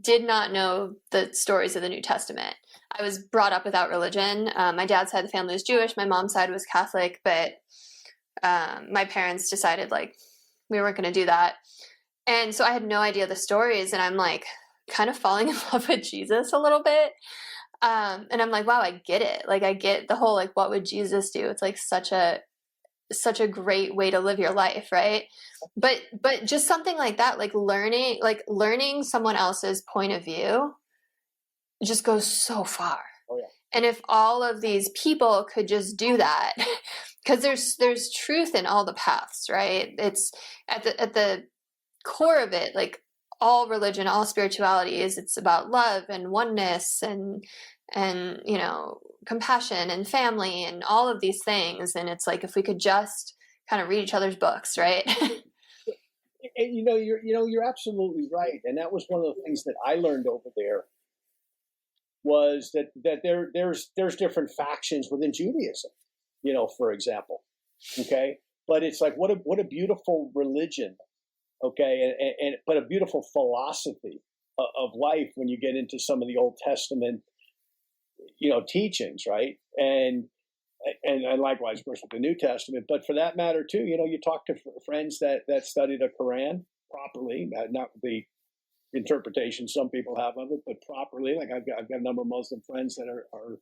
did not know the stories of the New Testament. I was brought up without religion. My dad's side of the family was Jewish. My mom's side was Catholic, but my parents decided like we weren't going to do that. And so I had no idea the stories, and I'm like kind of falling in love with Jesus a little bit. And I'm like, wow, I get it. Like I get the whole, like, what would Jesus do? It's like such a great way to live your life. Right. But just something like that, like learning someone else's point of view just goes so far. Oh, yeah. And if all of these people could just do that, because there's truth in all the paths, right? It's at the core of it, like all religion, all spirituality it's about love and oneness and compassion and family and all of these things. And it's like, if we could just kind of read each other's books, right? And you're absolutely right. And that was one of the things that I learned over there, was that there's different factions within Judaism, for example. Okay. But it's like, what a beautiful religion. Okay. But a beautiful philosophy of life when you get into some of the Old Testament, teachings. Right. And likewise, of course, with the New Testament. But for that matter, too, you talk to friends that study the Quran properly, not the interpretation some people have of it, but properly. Like I've got a number of Muslim friends that are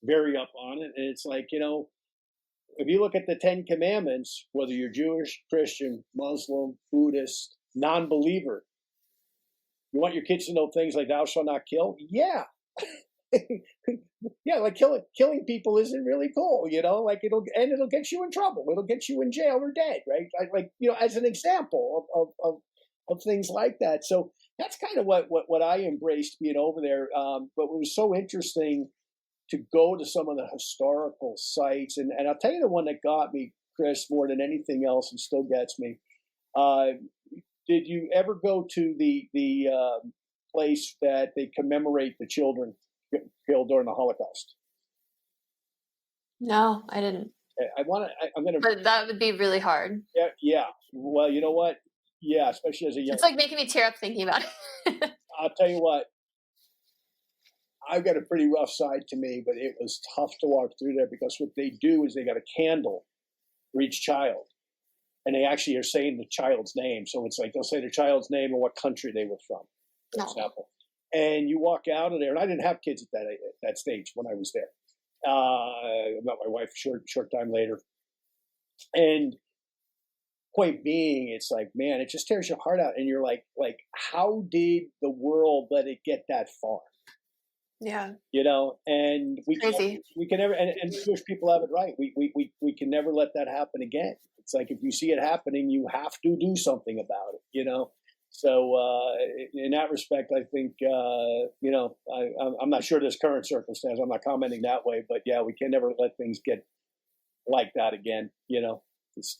very up on it. And it's like, if you look at the 10 Commandments, whether you're Jewish, Christian, Muslim, Buddhist, non-believer, you want your kids to know things like thou shalt not kill? Yeah. Yeah, like killing people isn't really cool, like it'll get you in trouble. It'll get you in jail or dead, right? Like, as an example of things like that. So that's kind of what I embraced being over there. But it was so interesting to go to some of the historical sites. And I'll tell you the one that got me, Chris, more than anything else, and still gets me. Did you ever go to the place that they commemorate the children killed during the Holocaust? No, I didn't. I'm gonna. But that would be really hard. Yeah. Well, you know what? Yeah, especially as a young. It's like making me tear up thinking about it. I'll tell you what. I've got a pretty rough side to me, but it was tough to walk through there, because what they do is they got a candle for each child, and they actually are saying the child's name. So it's like they'll say the child's name and what country they were from, for example. And you walk out of there, and I didn't have kids at that stage when I was there. I met my wife a short time later. And point being, it's like, man, it just tears your heart out. And you're like, how did the world let it get that far? Yeah. And we can never, and Jewish people have it right. We can never let that happen again. It's like, if you see it happening, you have to do something about it, So in that respect, I think, I'm not sure this current circumstance, I'm not commenting that way, but yeah, we can never let things get like that again. It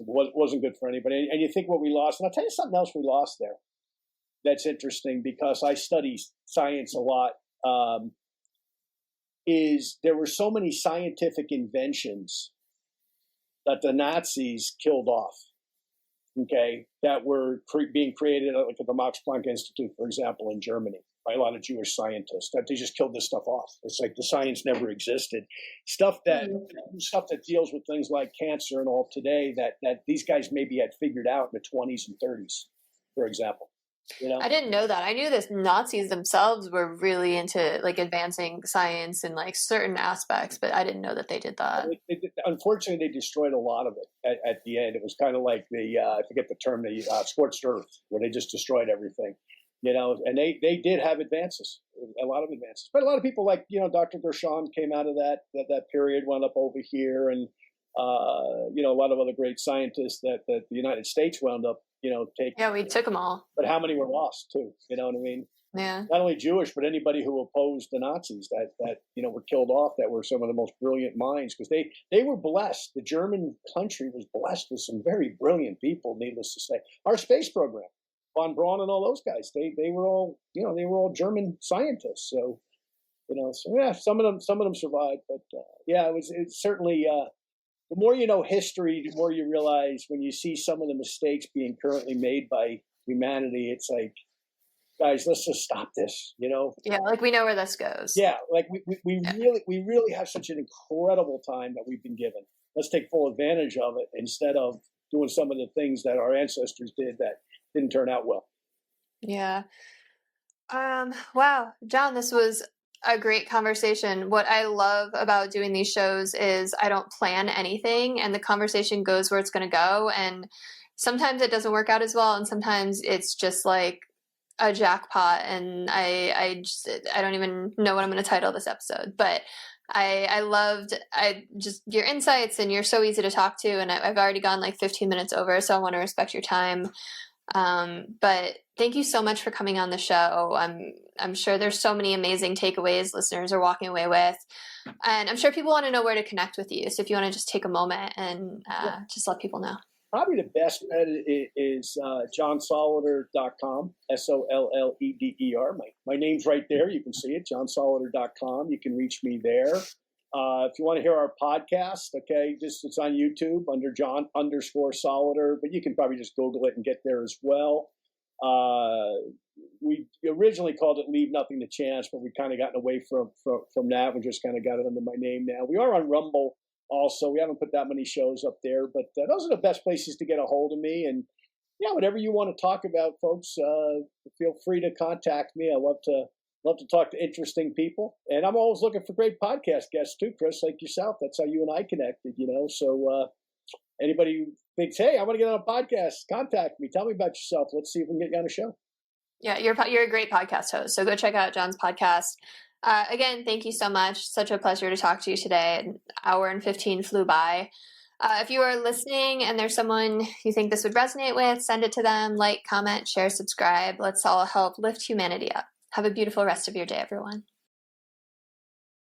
wasn't good for anybody. And you think what we lost, and I'll tell you something else we lost there that's interesting, because I study science a lot, is there were so many scientific inventions that the Nazis killed off. Okay, that were being created, like at the Max Planck Institute, for example, in Germany, by a lot of Jewish scientists. That they just killed this stuff off. It's like the science never existed. Stuff that deals with things like cancer and all today, that these guys maybe had figured out in the 20s and 30s, for example. I didn't know that. I knew the Nazis themselves were really into like advancing science and like certain aspects, but I didn't know that they did that. Unfortunately, they destroyed a lot of it at the end. It was kind of like I forget the term, the scorched earth, where they just destroyed everything, and they did have advances, a lot of advances. But a lot of people like, Dr. Gershon came out of that period, wound up over here, and a lot of other great scientists that the United States wound up, taking. Yeah, we took them all. But how many were lost too? You know what I mean? Yeah. Not only Jewish, but anybody who opposed the Nazis that were killed off, that were some of the most brilliant minds, because they were blessed. The German country was blessed with some very brilliant people, needless to say. Our space program, von Braun and all those guys, they were all German scientists. So, some of them survived, but it's certainly. The more you know history, the more you realize when you see some of the mistakes being currently made by humanity, it's like, guys, let's just stop this, Yeah, like we know where this goes. Yeah, like we really have such an incredible time that we've been given. Let's take full advantage of it, instead of doing some of the things that our ancestors did that didn't turn out well. Yeah. Wow, John, this was a great conversation. What I love about doing these shows is I don't plan anything, and the conversation goes where it's going to go. And sometimes it doesn't work out as well, and sometimes it's just like a jackpot, and I don't even know what I'm going to title this episode. But I loved just your insights, and you're so easy to talk to, and I've already gone like 15 minutes over, so I want to respect your time. But thank you so much for coming on the show. I'm sure there's so many amazing takeaways listeners are walking away with, and I'm sure people want to know where to connect with you. So if you want to just take a moment and just let people know. Probably the best bet is johnsolleder.com, Solleder. My name's right there. You can see it, johnsolleder.com. You can reach me there. If you want to hear our podcast, okay, it's on YouTube under John_Solleder, but you can probably just Google it and get there as well. We originally called it Leave Nothing to Chance, but we've kind of gotten away from that. We just kind of got it under my name now. We are on Rumble also. We haven't put that many shows up there, but those are the best places to get a hold of me. And yeah, whatever you want to talk about, folks, feel free to contact me. I love to talk to interesting people, and I'm always looking for great podcast guests too, Chris, like yourself. That's how you and I connected, So anybody who thinks, hey, I want to get on a podcast, contact me. Tell me about yourself. Let's see if we can get you on a show. Yeah, you're a great podcast host. So go check out John's podcast. Again, thank you so much. Such a pleasure to talk to you today. An hour and 15 flew by. If you are listening and there's someone you think this would resonate with, send it to them. Like, comment, share, subscribe. Let's all help lift humanity up. Have a beautiful rest of your day, everyone.